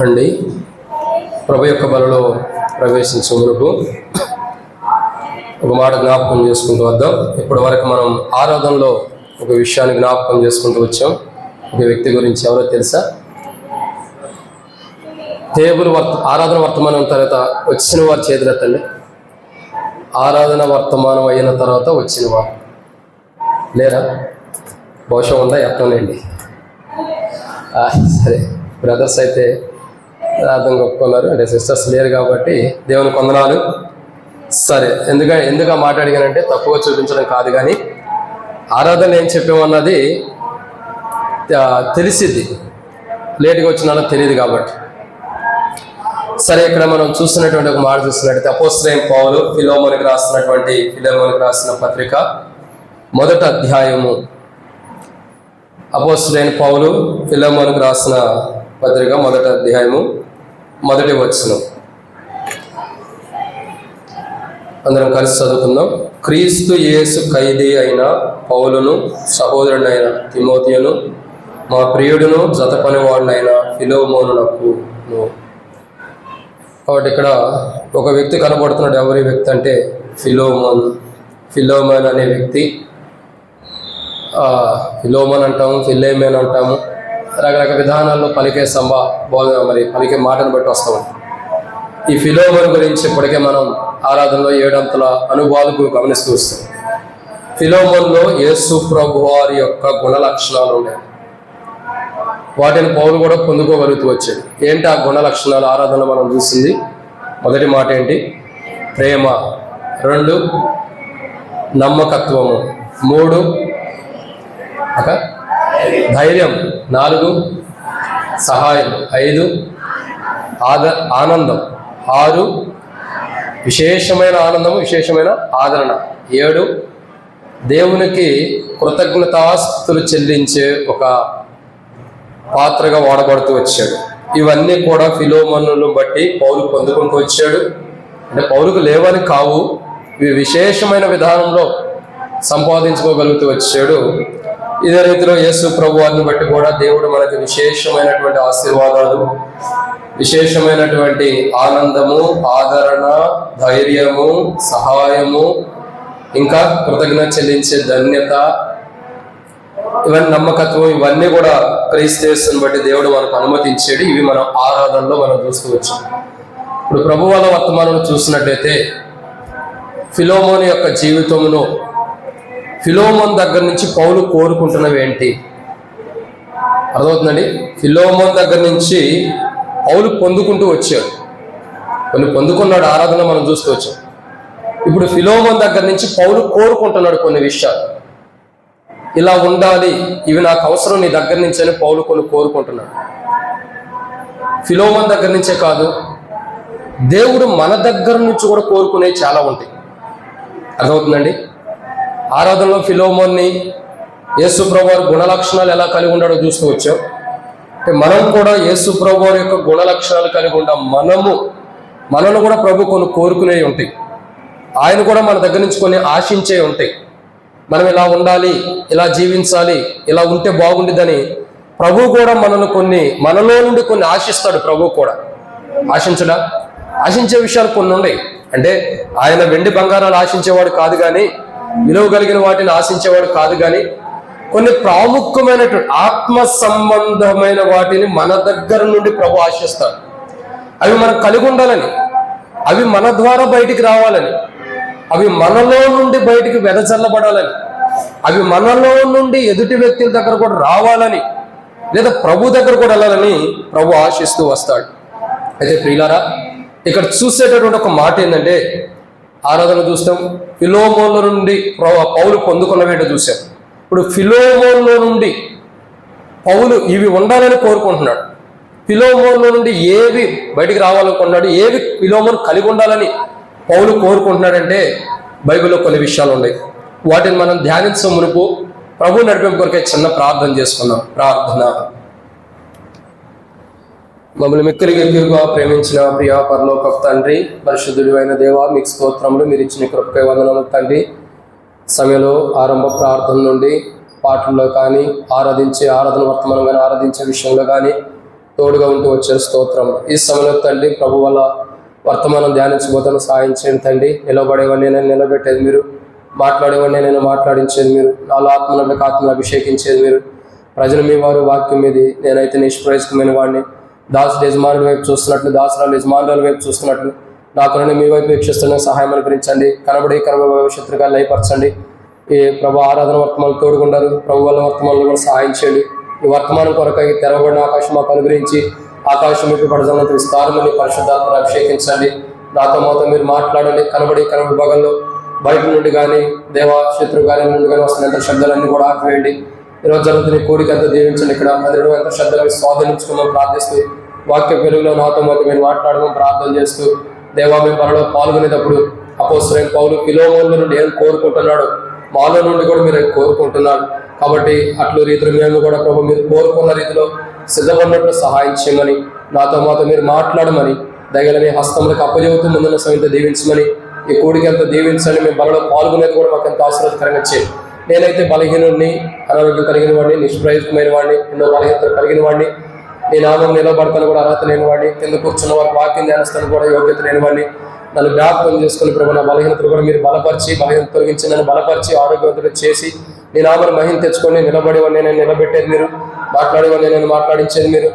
అండి. ప్రభు యొక్క బలలో ప్రవేశించే మునుపు ఒక మాట జ్ఞాపకం చేసుకుంటూ వద్దాం. ఇప్పటి వరకు మనం ఆరాధనలో ఒక విషయాన్ని జ్ఞాపకం చేసుకుంటూ వచ్చాం. ఒక వ్యక్తి గురించి ఎవరో తెలుసా? ఆరాధన వర్తమానం తర్వాత వచ్చిన వారి చేతులెత్తండి. ఆరాధన వర్తమానం అయిన తర్వాత వచ్చిన వారు లేరా? బహుశా ఉందా? ఎత్తనండి. సరే, బ్రదర్స్ అయితే అర్థం ఒప్పుకున్నారు, అంటే సిస్టర్స్ లేరు కాబట్టి దేవుని కొందనాలు. సరే, ఎందుకు మాట్లాడిగానంటే తప్పుగా చూపించడం కాదు, కానీ ఆరాధన ఏం చెప్పామన్నది తెలిసిద్ది, లేటుగా వచ్చినా తెలియదు కాబట్టి. సరే, ఇక్కడ మనం చూస్తున్నటువంటి ఒక మాట చూస్తున్నట్టయితే అపోస్తలుడైన పౌలు ఫిలోమోనుకు రాసిన పత్రిక 1వ అధ్యాయము. అపోస్తలుడైన పౌలు ఫిలోమోనుకు రాసిన పత్రిక 1వ అధ్యాయము 1వ వచనం అందరం కలిసి చదువుకుందాం. క్రీస్తు యేసు ఖైదీ అయిన పౌలును, సహోదరుడైన తిమోతియును, మా ప్రియుడును జత పనివాడునైన ఫిలోమోనునకు. కాబట్టి ఇక్కడ ఒక వ్యక్తి కనబడుతున్నాడు. ఎవరి వ్యక్తి అంటే ఫిలోమోన్ అనే వ్యక్తి. ఫిలోమోన్ అంటాము, ఫిలేమేన్ అంటాము, రకరకాల విధానాల్లో పలికే పలికే మాటను బట్టి వస్తాము. ఈ ఫిలోమోన్ గురించి ఇప్పటికే మనం ఆరాధనలో 7 అంతల అనుభవాలకు గమనిస్తూ వస్తాం. ఫిలోమోన్లో యేసు ప్రభు వారి యొక్క గుణ లక్షణాలు ఉన్నాయి. వాటిని పౌలు కూడా పొందుకోగలుగుతూ వచ్చాడు. ఏంటి ఆ గుణ లక్షణాలు? ఆరాధన మనం చూసింది. మొదటి మాట ఏంటి? ప్రేమ. 2 నమ్మకత్వము. 3 ధైర్యం. 4 సహాయం. 5 ఆనందం. 6 విశేషమైన ఆనందము, విశేషమైన ఆదరణ. 7 దేవునికి కృతజ్ఞతాస్తుతులు చెల్లించే ఒక పాత్రగా వాడబడుతూ వచ్చాడు. ఇవన్నీ కూడా ఫిలోమోనును బట్టి పౌలు పొందుకుంటూ వచ్చాడు. అంటే పౌలుకు లేవని కావు, ఇవి విశేషమైన విధానంలో సంపాదించుకోగలుగుతూ వచ్చాడు. ఇదే రీతిలో యేసు ప్రభు వారిని బట్టి కూడా దేవుడు మనకి విశేషమైనటువంటి ఆశీర్వాదాలు, విశేషమైనటువంటి ఆనందము, ఆదరణ, ధైర్యము, సహాయము, ఇంకా కృతజ్ఞత చెల్లించే ధన్యత, ఇవన్నీ నమ్మకత్వం, ఇవన్నీ కూడా క్రీస్తుని బట్టి దేవుడు మనకు అనుమతించాడు. ఇవి మనం ఆరాధనలో మనం చూస్తూ వచ్చాం. ఇప్పుడు ప్రభు వాళ్ళ వర్తమానం చూసినట్లయితే ఫిలోమోను యొక్క జీవితంలో ఫిలోమోన్ దగ్గర నుంచి పౌలు కోరుకుంటున్నవి ఏంటి అర్థమవుతుందండి? ఫిలోమోన్ దగ్గర నుంచి పౌలు పొందుకుంటూ వచ్చాడు. కొన్ని పొందుకున్నాడు, ఆరాధన మనం చూస్తూ వచ్చాం. ఇప్పుడు ఫిలోమోన్ దగ్గర నుంచి పౌలు కోరుకుంటున్నాడు కొన్ని విషయాలు. ఇలా ఉండాలి, ఇవి నాకు అవసరం నీ దగ్గర నుంచి అని పౌలు కొన్ని కోరుకుంటున్నాడు. ఫిలోమోన్ దగ్గర నుంచే కాదు, దేవుడు మన దగ్గర నుంచి కూడా కోరుకునేవి చాలా ఉంటాయి. అర్థమవుతుందండి? ఆరాధనలో ఫిలోమోన్ని యేసు ప్రభు వారి గుణ లక్షణాలు ఎలా కలిగి ఉన్నాడో చూస్తూ వచ్చాం. అంటే మనం కూడా యేసు ప్రభు వారి యొక్క గుణ లక్షణాలు కలిగి ఉంటాం. మనల్ని కూడా ప్రభు కొన్ని కోరుకునేవి ఉంటాయి. ఆయన కూడా మన దగ్గర నుంచి కొన్ని ఆశించే ఉంటాయి. మనం ఇలా ఉండాలి, ఇలా జీవించాలి, ఇలా ఉంటే బాగుండిద్దని ప్రభు కూడా మనలో నుండి కొన్ని ఆశిస్తాడు. ప్రభు కూడా ఆశించే విషయాలు కొన్ని ఉన్నాయి. అంటే ఆయన వెండి బంగారాలు ఆశించేవాడు కాదు, కానీ విలువ కలిగిన వాటిని ఆశించేవాడు కాదు, కానీ కొన్ని ప్రాముఖ్యమైనటువంటి ఆత్మ సంబంధమైన వాటిని మన దగ్గర నుండి ప్రభు ఆశిస్తాడు. అవి మనం కలిగి ఉండాలని, అవి మన ద్వారా బయటికి రావాలని, అవి మనలో నుండి బయటికి వెదజల్లబడాలని, అవి మనలో నుండి ఎదుటి వ్యక్తుల దగ్గర కూడా రావాలని, లేదా ప్రభు దగ్గర కూడా వెళ్ళాలని ప్రభు ఆశిస్తూ వస్తాడు. అయితే ప్రియులారా, ఇక్కడ చూసేటటువంటి ఒక మాట ఏంటంటే, ఆరాధన చూస్తాం, ఫిలోమోన్ల నుండి పౌలు పొందుకున్నవేంటో చూసాం. ఇప్పుడు ఫిలోమోన్లో నుండి పౌలు ఇవి ఉండాలని కోరుకుంటున్నాడు. ఫిలోమోన్లో నుండి ఏవి బయటికి రావాలనుకున్నాడు, ఏవి ఫిలోమోన్ కలిగి ఉండాలని పౌలు కోరుకుంటున్నాడంటే బైబిల్లో కొన్ని విషయాలు ఉన్నాయి. వాటిని మనం ధ్యానించే మునుపు ప్రభు నడిపింపు కొరకే చిన్న ప్రార్థన చేసుకున్నాం. ప్రార్థన. మమ్మల్ని మిక్కిలిగా ప్రేమించిన ప్రియ పరలోక తండ్రి, పరిశుద్ధుడు అయిన దేవా, మీకు స్తోత్రములు. మీరు ఇచ్చిన కృపకై వందనములు తండ్రి. సమయంలో ఆరంభ ప్రార్థన నుండి పాటల్లో కానీ ఆరాధన వర్తమానం కానీ ఆరాధించే విషయంలో కానీ తోడుగా ఉంటూ వచ్చారు. స్తోత్రం. ఈ సమయంలో తండ్రి ప్రభు వల్ల వర్తమానం ధ్యానించబోతాను. సహాయం చేయండి తండ్రి. నిలబడేవాడిని నేను నిలబెట్టేది మీరు, మాట్లాడేవాడిని నేను మాట్లాడించేది మీరు, నాలో ఆత్మను అభిషేకించేది మీరు. ప్రజలు మీ వారు, వాక్యం మీది. నేనైతే నిష్ప్రయోజకమైన వాడిని. దాసుడు యజమానుల వైపు చూస్తున్నట్లు, దాసురాలు యజమానుల వైపు చూస్తున్నట్లు నాకు మీ వైపు వీక్షిస్తున్న సహాయం అనుగ్రహించండి. కనబడి భవిష్యత్తుగా లయపరచండి. ఈ ప్రభు ఆరాధన వర్తమానం తోడుకుంటారు. ప్రభు వల్ల వర్తమానంలో కూడా సహాయం చేయండి. ఈ వర్తమానం కొరకై తెరవబడిన ఆకాశం మాకు అనుగ్రహించి ఆకాశం మీకు పడుతున్నంత విస్తారమని పరిశుద్ధాత్మను అభిషేకించండి. నాతో మాతో మీరు మాట్లాడండి. కనబడి భాగంలో బయట నుండి కానీ శత్రు కార్యం నుండి కానీ వస్తున్న శబ్దాలన్నీ కూడా ఆపివేయండి. ఈరోజు జరుగుతున్న కోరిక అంతా దీవించండి. ఇక్కడ అందరూ ఎంత శ్రద్ధగా స్వాధీనించుకోమని ప్రార్థిస్తూ, వాక్య వెలుగులో నాతో మాతో మీరు మాట్లాడమని ప్రార్థన చేస్తూ, దేవా మేము పనిలో పాల్గొనేటప్పుడు అపోస్తలుడైన పౌలు ఫిలోమోనుల నుండి ఏం కోరుకుంటున్నాడు, మాలో నుండి కూడా మీరు కోరుకుంటున్నారు. కాబట్టి అట్లు రీతిలో మేము కూడా ప్రభు మీరు కోరుకున్న రీతిలో సిద్ధపడినట్లు సహాయం చేయమని, నాతో మాతో మీరు మాట్లాడమని, దయగల మీ హస్తములకు అప్పజెబుతూ ముందున్న సమయంతో దీవించమని, ఈ కూడికి అంతా దీవించండి. మేము బలలో పాల్గొనేది కూడా మాకు ఎంత ఆశీర్వాదకరంగా చేయండి. నేనైతే బలహీనుడిని, అనారోగ్యం కలిగిన వాడిని, నిష్ప్రయోజకమైన వాడిని, ఎన్నో బలహీనతలు కలిగిన వాడిని, నీ నామం నిలబడతాను కూడా అర్హత లేని వాడిని, కింద కూర్చున్న వారికి వాక్యం ధ్యానిస్తాను కూడా యోగ్యత లేని వాడిని. నన్ను జ్ఞాపకం చేసుకుని ప్రభు నా బలహీనతలు కూడా మీరు బలపరిచి, బలహీనత తొలగించి నన్ను బలపరిచి ఆరోగ్యవంతులు చేసి నీ నామను మహిమ తెచ్చుకొని, నిలబడేవాడిని నేను నిలబెట్టేది మీరు, మాట్లాడేవాడిని నేను మాట్లాడించేది మీరు,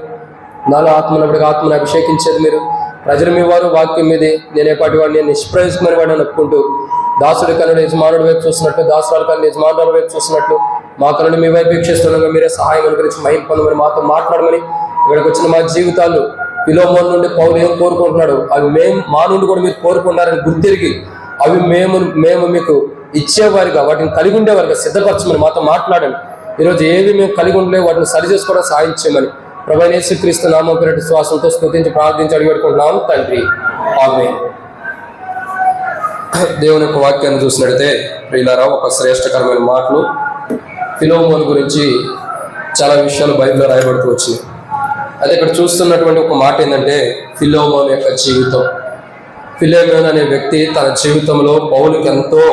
నాలో ఆత్మను అభిషేకించేది మీరు. ప్రజలు మీ వారు, వాక్యం మీది. నేనేపాటి వాడిని, నేను నిష్ప్రయోజకమైన వాడిని ఒప్పుకుంటూ, దాసుడి కన్నుడు యజమానుడి వైపు చూస్తున్నట్లు, దాసురాల కన్ను యజమానుల వైపు చూస్తున్నట్లు మా కన్నుడు మీ వైపు వీక్షిస్తుండగా మీరే సహాయం అనుగ్రహించి మహిమ పొందమని, మాతో మాట్లాడమని. ఇక్కడికి వచ్చిన మా జీవితాలు ఫిలోమోను నుండి పౌలు ఏం కోరుకుంటున్నాడు, అవి మా నుండి కూడా మీరు కోరుకుంటారని గుర్తిరిగి అవి మేము మీకు ఇచ్చేవారిగా, వాటిని కలిగి ఉండేవారిగా సిద్ధపరచమని మాతో మాట్లాడండి. ఈరోజు ఏవి మేము కలిగి ఉండలేవు, వాటిని సరి చేసుకోవడం సహాయం చేయమని ప్రభువైన యేసుక్రీస్తు నామం పేరిట విశ్వాసంతో స్తుతించి ప్రార్థించి అడిగిపెట్టుకుంటున్నాం తండ్రి. ఆమేన్. దేవుని యొక్క వాక్యాన్ని చూసినట్లయితే ప్రియులారా, ఒక శ్రేష్టకరమైన మాటలు ఫిలోమోను గురించి చాలా విషయాలు బైబిల్లో రాయబడుతూ వచ్చినాయి. అదే ఇక్కడ చూస్తున్నటువంటి ఒక మాట ఏంటంటే ఫిలోమోను యొక్క జీవితం. ఫిలోమోను అనే వ్యక్తి తన జీవితంలో పౌలుకి ఎంతో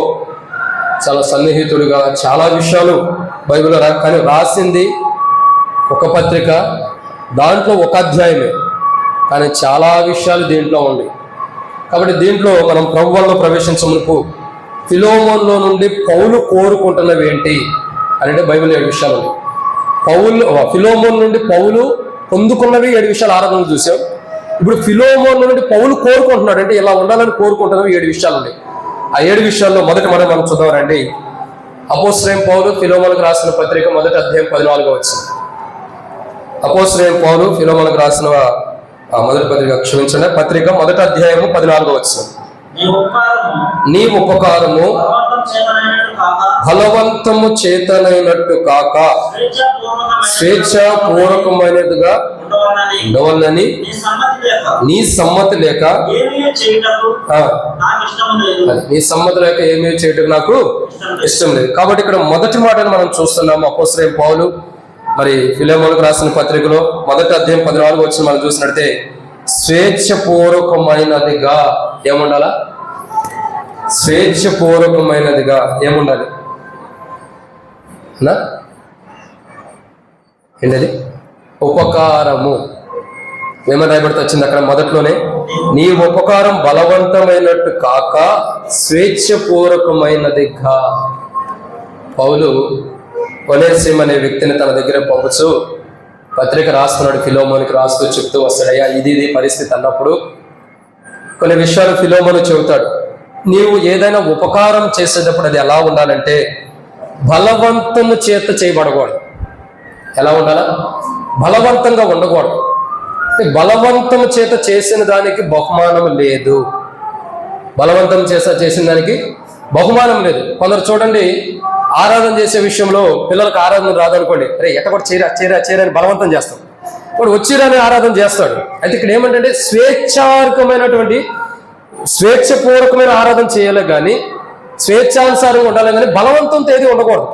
చాలా సన్నిహితుడిగా చాలా విషయాలు బైబిల్లో కానీ రాసింది ఒక పత్రిక, దాంట్లో ఒక అధ్యాయమే, కానీ చాలా విషయాలు దీంట్లో ఉంది. కాబట్టి దీంట్లో మనం ప్రభువులో ప్రవేశించమునకు ఫిలోమోనులో నుండి పౌలు కోరుకుంటున్నవి ఏంటి అంటే బైబిల్ 7 విషయాలు ఉన్నాయి. ఫిలోమోను నుండి పౌలు పొందుకున్నవి 7 విషయాలు ఆరాధన చూసాం. ఇప్పుడు ఫిలోమోను నుండి పౌలు కోరుకుంటున్నాడు అంటే ఇలా ఉండాలని కోరుకుంటున్నవి 7 విషయాలు ఉన్నాయి. ఆ 7 విషయాల్లో మొదట మనం చూద్దామండి. అపోస్తలుడైన పౌలు ఫిలోమోనుకు రాసిన పత్రిక మొదటి అధ్యాయం 14వ వచనం. అపోస్తలుడైన పౌలు ఫిలోమోనుకు రాసిన మొదటి పత్రిక మొదటి అధ్యాయము 14వ వచనం. నీ ఉపకారము బలవంతము చేతనైనట్టు కాక స్వేచ్ఛాపూర్వకమైనదిగా ఉండవలనని నీ సమ్మతి లేక ఏమీ చేయటం నాకు ఇష్టం లేదు. కాబట్టి ఇక్కడ మొదటి మాటను మనం చూస్తున్నాము. అపోస్తలుడైన పౌలు మరి ఫిలోమోనుకు రాసిన పత్రికలో మొదటి అధ్యాయం 14వ వచనం మనం చూసినట్టే స్వేచ్ఛపూర్వకమైనదిగా ఏముండాలా? స్వేచ్ఛపూర్వకమైనదిగా ఏముండాలి ఏంటది? ఉపకారము. ఏమని రాయబడితే వచ్చింది అక్కడ మొదట్లోనే, నీ ఉపకారం బలవంతమైనట్టు కాక స్వేచ్ఛపూర్వకమైనదిగా. పౌలు ఒనేసిము అనే వ్యక్తిని తన దగ్గర పంపుచు పత్రిక రాస్తున్నాడు. ఫిలోమోనుకి రాస్తూ చెప్తూ వస్తాడయ్యా ఇది పరిస్థితి అన్నప్పుడు కొన్ని విషయాలు ఫిలోమోను చెబుతాడు. నీవు ఏదైనా ఉపకారం చేసేటప్పుడు అది ఎలా ఉండాలంటే బలవంతము చేత చేయబడకూడదు. ఎలా ఉండాలా? బలవంతంగా ఉండకూడదు. బలవంతము చేత చేసిన దానికి బహుమానం లేదు. బలవంతం చేసిన దానికి బహుమానం లేదు. కొందరు చూడండి, ఆరాధన చేసే విషయంలో పిల్లలకు ఆరాధన రాదనుకోండి, అరే ఎట్ట కూడా చేరని బలవంతం చేస్తాం. వాడు వచ్చిరాని ఆరాధన చేస్తాడు. అయితే ఇక్కడ ఏమంటే స్వేచ్ఛపూర్వకమైన ఆరాధన చేయాలి కానీ స్వేచ్ఛానుసారంగా ఉండాలి కానీ బలవంతంతో ఏది ఉండకూడదు.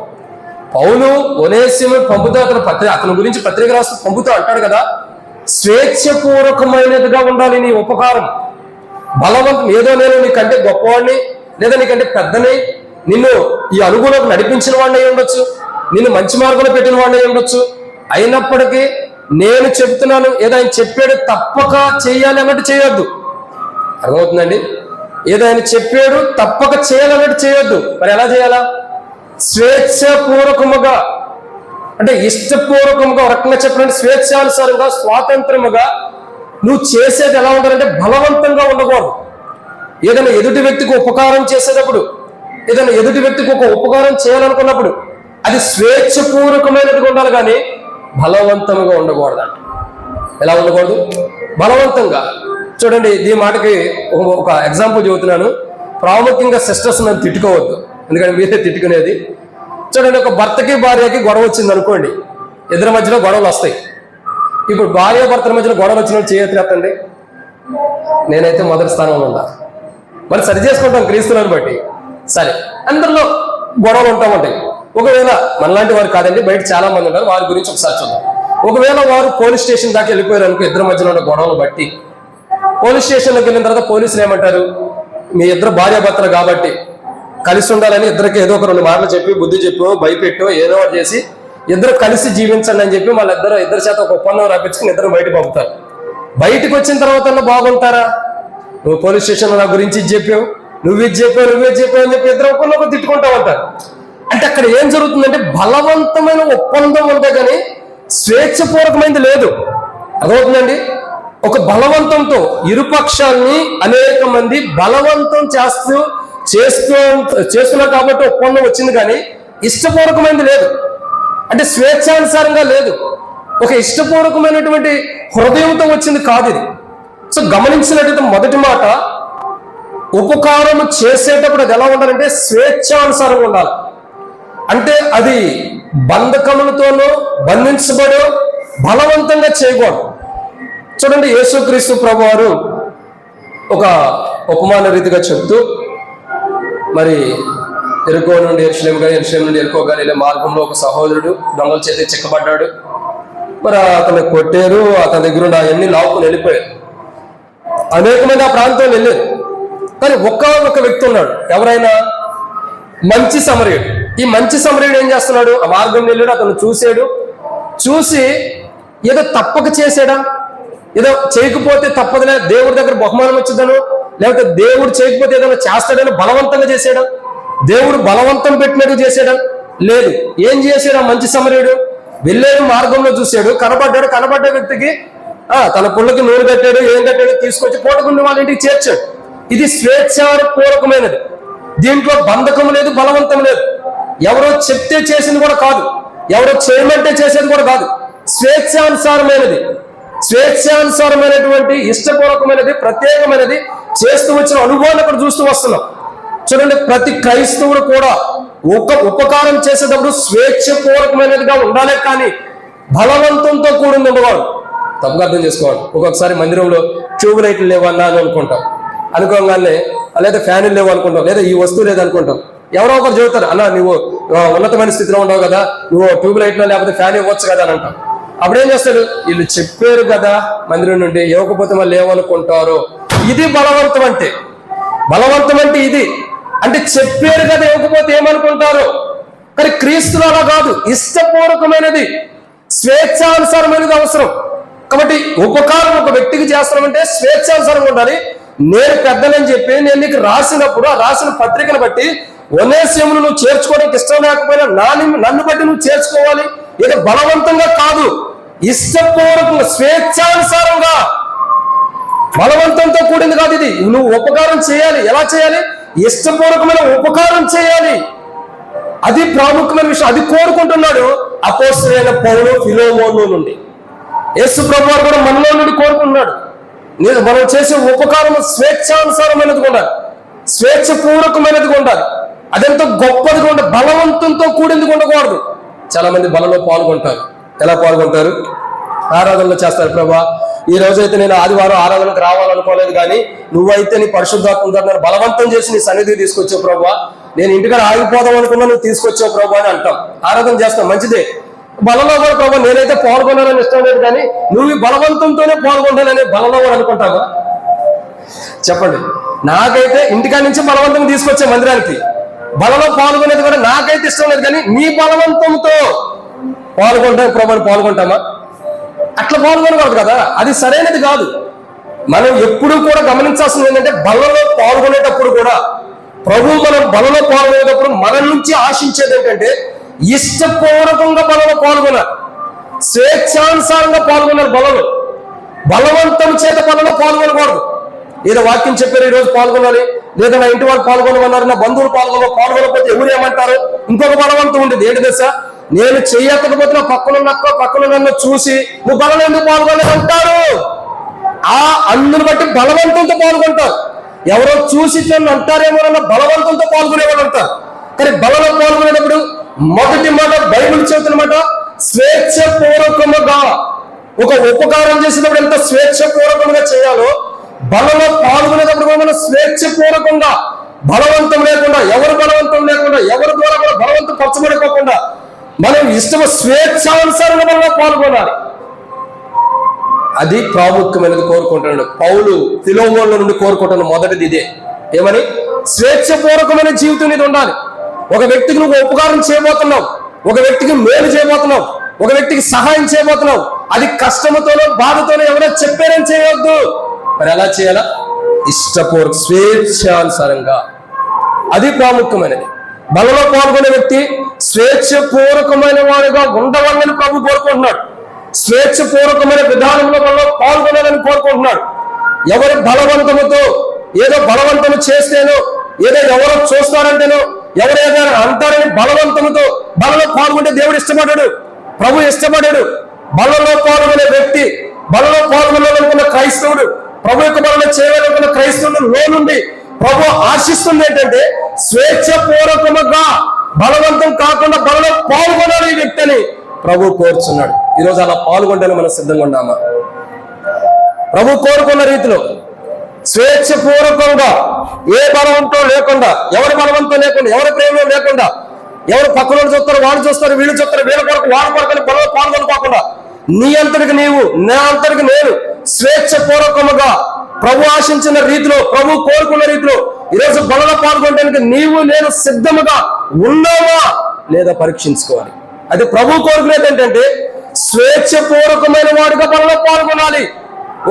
పౌలు ఒనేసిము పంపుతా అతని గురించి పత్రిక రాస్తూ పంపుతూ అంటాడు కదా, స్వేచ్ఛపూర్వకమైనదిగా ఉండాలి నీ ఉపకారం. బలవంతం ఏదో నేను నీకంటే గొప్పవాడిని లేదా నీకంటే పెద్దని, నిన్ను ఈ అనుగుణకు నడిపించిన వాడిని అయి ఉండొచ్చు, నిన్ను మంచి మార్గంలో పెట్టిన వాడిని అయి ఉండొచ్చు, అయినప్పటికీ నేను చెప్తున్నాను, ఏదో ఆయన చెప్పాడు తప్పక చేయాలి అన్నట్టు చేయొద్దు. అర్థమవుతుందండి? ఏదో ఆయన చెప్పాడు తప్పక చేయాలన్నట్టు చేయొద్దు. మరి ఎలా చేయాలా? స్వేచ్ఛపూర్వకముగా, అంటే ఇష్టపూర్వకముగా, ఒక రకంగా చెప్పాలంటే స్వేచ్ఛానుసారంగా, స్వాతంత్రముగా నువ్వు చేసేది ఎలా ఉండాలంటే బలవంతంగా ఉండకూడదు. ఏదైనా ఎదుటి వ్యక్తికి ఉపకారం చేసేటప్పుడు, ఏదైనా ఎదుటి వ్యక్తికి ఒక ఉపకారం చేయాలనుకున్నప్పుడు అది స్వేచ్ఛపూర్వకమైనట్టుగా ఉండాలి, కానీ బలవంతంగా ఉండకూడదు. ఎలా ఉండకూడదు? బలవంతంగా. చూడండి, ఈ మాటకి ఒక ఎగ్జాంపుల్ చెబుతున్నాను. ప్రాముఖ్యంగా సిస్టర్స్ నన్ను తిట్టుకోవద్దు, ఎందుకంటే మీరే తిట్టుకునేది. చూడండి, ఒక భర్తకి భార్యకి గొడవ వచ్చింది అనుకోండి, ఇద్దరి మధ్యలో గొడవలు వస్తాయి. ఇప్పుడు భార్య భర్తల మధ్యలో గొడవలు వచ్చిన చేయెత్తండి. నేనైతే మొదటి స్థానంలో ఉన్నా. మరి సరి చేసుకుంటాం క్రీస్తులను బట్టి. సరే, అందరిలో గొడవలు ఉంటాయి. ఒకవేళ మనలాంటి వారు కాదండి, బయట చాలా మంది ఉంటారు, వారి గురించి ఒకసారి చూద్దాం. ఒకవేళ వారు పోలీస్ స్టేషన్ దాకా వెళ్ళిపోయారు అనుకో, ఇద్దరి మధ్యలో ఉన్న గొడవలు బట్టి పోలీస్ స్టేషన్లోకి వెళ్ళిన తర్వాత పోలీసులు ఏమంటారు? మీ ఇద్దరు భార్యాభర్తలు కాబట్టి కలిసి ఉండాలని ఇద్దరికి ఏదో ఒక 2 మాటలు చెప్పి, బుద్ధి చెప్పో, భయపెట్టో, ఏదో ఒకటి చేసి ఇద్దరు కలిసి జీవించండి అని చెప్పి ఇద్దరి చేత ఒక ఒప్పందం రాపించుకుని ఇద్దరు బయటకు పంపుతారు. బయటకు వచ్చిన తర్వాత బాగుంటారా? నువ్వు పోలీస్ స్టేషన్లో నా గురించి ఇది చెప్పావు, నువ్వే చెప్పావు అని చెప్పి ఇద్దరు ఒకరినొకరు తిట్టుకుంటా ఉంటారు. అంటే అక్కడ ఏం జరుగుతుందంటే బలవంతమైన ఒప్పందం ఉంటే కానీ స్వేచ్ఛపూర్వకమైనది లేదు. అదవుతుందండి. ఒక బలవంతంతో ఇరుపక్షాల్ని అనేక మంది బలవంతం చేస్తున్నారు కాబట్టి ఒప్పందం వచ్చింది, కానీ ఇష్టపూర్వకమైనది లేదు. అంటే స్వేచ్ఛానుసారంగా లేదు, ఒక ఇష్టపూర్వకమైనటువంటి హృదయంతో వచ్చింది కాదు ఇది. సో గమనించినట్లయితే మొదటి మాట, ఉపకారం చేసేటప్పుడు అది ఎలా ఉండాలంటే స్వేచ్ఛానుసారంగా ఉండాలి. అంటే అది బంధకములతోనో బంధించబడో బలవంతంగా చేయకూడదు. చూడండి, యేసుక్రీస్తు ప్రభువారు ఒక ఉపమాన రీతిగా చెప్తూ, మరి ఎరుకో నుండి యెరూషలేము కానీ, యెరూషలేము నుండి ఎరుకో కానీ వెళ్ళే మార్గంలో ఒక సహోదరుడు దొంగల చేతికి చిక్కబడ్డాడు. మరి అతను కొట్టారు, అతని దగ్గర ఉన్న అవన్నీ లాక్కుని వెళ్ళిపోయారు. అనేక మంది ఆ ప్రాంతంలో వెళ్ళారు, కానీ ఒక వ్యక్తి ఉన్నాడు. ఎవరైనా? మంచి సమరయుడు. ఈ మంచి సమరయుడు ఏం చేస్తున్నాడు? ఆ మార్గం వెళ్ళాడు, అతను చూసి ఏదో తప్పక చేసాడా, ఏదో చేయకపోతే తప్పదులే, దేవుడి దగ్గర బహుమానం వచ్చిందను, లేకపోతే దేవుడు చేయకపోతే ఏదైనా చేస్తాడని బలవంతంగా చేసాడా, దేవుడు బలవంతం పెట్టినట్టు చేసాడా? లేదు. ఏం చేశాడు ఆ మంచి సమరయుడు? వెళ్ళాడు, మార్గంలో చూశాడు, కనబడ్డ వ్యక్తికి తన పుల్లకి నూనె కట్టాడు, ఏం కట్టాడు, తీసుకొచ్చి పూటకుండి వాళ్ళ ఇంటికి చేర్చాడు. ఇది స్వేచ్ఛాపూర్వకమైనది. దీంట్లో బంధకం లేదు, బలవంతం లేదు. ఎవరో చెప్తే చేసింది కూడా కాదు, ఎవరో చేయమంటే చేసేది కూడా కాదు. స్వేచ్ఛానుసారమైనటువంటి ఇష్టపూర్వకమైనది, ప్రత్యేకమైనది చేస్తూ వచ్చిన అనుభవాన్ని అక్కడ చూస్తూ వస్తున్నాం. చూడండి, ప్రతి క్రైస్తవుడు కూడా ఉపకారం చేసేటప్పుడు స్వేచ్ఛపూర్వకమైనదిగా ఉండాలి, కానీ బలవంతంతో కూడింది ఉండకూడదు. తప్పుగా అర్థం చేసుకోవాలి. ఒక్కొక్కసారి మందిరంలో ట్యూబ్ లైట్లు లేవన్నా అని అనుకోగానే, లేదా ఫ్యాన్లు లేవు అనుకుంటాం, లేదా ఈ వస్తువు లేదనుకుంటాం. ఎవరో ఒకరు చెబుతారు, అన్న నువ్వు ఉన్నతమైన స్థితిలో ఉండవు కదా, నువ్వు ట్యూబ్ లైట్లో లేకపోతే ఫ్యాన్ ఇవ్వచ్చు కదా అని అంటాం. అప్పుడేం చేస్తాడు? వీళ్ళు చెప్పారు కదా మందిరం నుండి, ఇవ్వకపోతే మళ్ళీ ఏమనుకుంటారో. ఇది బలవంతం అంటే ఇది. అంటే చెప్పారు కదా, ఇవ్వకపోతే ఏమనుకుంటారు. కానీ క్రీస్తులు అలా కాదు, ఇష్టపూర్వకమైనది, స్వేచ్ఛానుసారమైనది అవసరం. కాబట్టి ఉపకారం ఒక వ్యక్తికి చేస్తామంటే స్వేచ్ఛానుసారంగా ఉండాలి. నేను పెద్దనని చెప్పి నేను నీకు రాసినప్పుడు ఆ రాసిన పత్రికను బట్టి ఒనేసిమును నువ్వు చేర్చుకోవడానికి ఇష్టం లేకపోయినా నన్ను బట్టి నువ్వు చేర్చుకోవాలి. ఇక బలవంతంగా కాదు, ఇష్టపూర్వకంగా, స్వేచ్ఛానుసారంగా, బలవంతంతో కూడింది కాదు ఇది. నువ్వు ఉపకారం చేయాలి. ఎలా చేయాలి? ఇష్టపూర్వకమైన ఉపకారం చేయాలి. అది ప్రాముఖ్యమైన విషయం. అది కోరుకుంటున్నాడు అపోస్తలుడైన పౌలు ఫిలోమోను నుండి. యేసు ప్రభువారు కూడా మనలో నుండి కోరుకుంటున్నాడు. మనం చేసే ఉపకారం స్వేచ్ఛానుసారమైనదిగా ఉండాలి, స్వేచ్ఛపూర్వకమైనదిగా ఉండాలి. అదెంతో గొప్పదిగా ఉండాలి, బలవంతంతో కూడింది ఉండకూడదు. చాలా మంది బలలో పాల్గొంటారు. ఎలా పాల్గొంటారు? ఆరాధనలో చేస్తారు. ప్రభా, ఈ రోజైతే నేను ఆదివారం ఆరాధనకు రావాలనుకోలేదు, కానీ నువ్వైతే నీ పరిశుద్ధాత్మ ద్వారా నన్ను బలవంతం చేసి నీ సన్నిధికి తీసుకొచ్చావు ప్రభా, నేను ఇంటికాడ ఆగిపోదాం అనుకున్నా, నువ్వు తీసుకొచ్చావు ప్రభా అని అంటాం. ఆరాధన చేస్తాం, మంచిదే. బలలో కూడా ప్రభా నేనైతే పాల్గొనాలని ఇష్టం లేదు, కానీ నువ్వు ఈ బలవంతంతోనే పాల్గొంటానని బలలో కూడా అనుకుంటావా? చెప్పండి. నాకైతే ఇంటికాడ నుంచి బలవంతంగా తీసుకొచ్చే మందిరానికి బలలో పాల్గొనేది కూడా నాకైతే ఇష్టం లేదు, కానీ నీ బలవంతంతో పాల్గొంటాం ప్రభాని పాల్గొంటామా? అట్లా పాల్గొనకూడదు కదా, అది సరైనది కాదు. మనం ఎప్పుడూ కూడా గమనించాల్సింది ఏంటంటే బలలో పాల్గొనేటప్పుడు కూడా మనం బలలో పాల్గొనేటప్పుడు మన నుంచి ఆశించేది ఏంటంటే ఇష్టపూర్వకంగా బలలో పాల్గొనాలి, స్వేచ్ఛానుసారంగా పాల్గొనాలి. బలవంతం చేత బలలో పాల్గొనకూడదు. ఏదో వాక్యం చెప్పారు ఈరోజు పాల్గొనాలి, లేదా నా ఇంటి వాళ్ళు పాల్గొనమన్నారు, నా బంధువులు పాల్గొనకపోతే ఎవరు ఏమంటారు, ఇంకొక బలవంతం ఉండేది. ఏంటి దశ, నేను చెయ్యకపోతే నా పక్కన నన్ను చూసి నువ్వు బలలో ఎందుకు పాల్గొనలేదు అంటారు. ఆ అందుని బట్టి బలవంతంతో పాల్గొంటారు. ఎవరో చూసి నన్ను అంటారేమో అన్న బలవంతంతో పాల్గొనేవాళ్ళు అంటారు. కానీ బలలో పాల్గొనేటప్పుడు మొదటి మాట బైబిల్ చెబుతున్నమాట, స్వేచ్ఛపూర్వకముగా. ఒక ఉపకారం చేసేటప్పుడు ఎంత స్వేచ్ఛపూర్వకంగా చేయాలో బలలో పాల్గొనేటప్పుడు కూడా మనం స్వేచ్ఛపూర్వకంగా, బలవంతం లేకుండా, ఎవరు ఎవరి ద్వారా కూడా బలవంతం పరచబడిపోకుండా మనం స్వేచ్ఛానుసారంగా బలలో పాల్గొనాలి. అది ప్రాముఖ్యమైనది కోరుకుంటున్నాడు పౌలు ఫిలోమోనుల నుండి కోరుకుంటున్న మొదటిది ఇదే. ఏమని? స్వేచ్ఛపూర్వకమైన జీవితం ఇది ఉండాలి. ఒక వ్యక్తికి నువ్వు ఉపకారం చేయబోతున్నావు, ఒక వ్యక్తికి మేలు చేయబోతున్నావు, ఒక వ్యక్తికి సహాయం చేయబోతున్నావు, అది కష్టముతోనో బాధతోనో ఎవరో చెప్పారని చేయవద్దు. మరి ఎలా చేయాలా? ఇష్టపూర్వక, స్వేచ్ఛానుసారంగా. అది ప్రాముఖ్యమైనది. బలలో పాల్గొనే వ్యక్తి స్వేచ్ఛపూర్వకమైన వాడిగా ఉండవాలని ప్రభు కోరుకుంటున్నాడు. స్వేచ్ఛపూర్వకమైన విధానంలో పాల్గొనాలని కోరుకుంటున్నాడు. ఎవరు బలవంతముతో ఏదో బలవంతము చేస్తేనో, ఏదో ఎవరో చూస్తారంటేనో, ఎవరు ఏదైనా అంటారని బలవంతముతో బలలో పాల్గొంటే దేవుడు ఇష్టపడ్డాడు, ప్రభు ఇష్టపడ్డాడు. బలలో పాల్గొనే వ్యక్తి, బలలో పాల్గొనాలనుకున్న క్రైస్తవుడు, ప్రభు యొక్క బలలో చేయాలనుకున్న క్రైస్తవుడు నుండి ప్రభు ఆశిస్తుంది ఏంటంటే స్వేచ్ఛపూర్వకముగా, బలవంతం కాకుండా బలలో పాల్గొనాలి ఈ వ్యక్తి అని ప్రభు కోరుచున్నాడు. ఈరోజు అలా పాల్గొంటేనే మనం సిద్ధంగా ఉన్నామా? ప్రభు కోరుకున్న రీతిలో స్వేచ్ఛపూర్వకంగా, ఏ బలవంతం లేకుండా, ఎవరి బలవంతం లేకుండా, ఎవరి ప్రేమ లేకుండా, ఎవరు పక్కన చూస్తారు వాళ్ళు చూస్తారు, వీళ్ళు చూస్తారు, వీళ్ళ కొరకు వాళ్ళ కొరకు బలలో పాల్గొనుకోకుండా నీ అంతటికి నీవు, నా అంతటికి నేను స్వేచ్ఛపూర్వకముగా ప్రభు ఆశించిన రీతిలో, ప్రభు కోరుకున్న రీతిలో ఈరోజు బలలో పాల్గొనడానికి నీవు నేను సిద్ధముగా ఉన్నావా లేదా పరీక్షించుకోవాలి. అది ప్రభు కోరుకునేది ఏంటంటే స్వేచ్ఛపూర్వకమైన వాడిగా బలలో పాల్గొనాలి.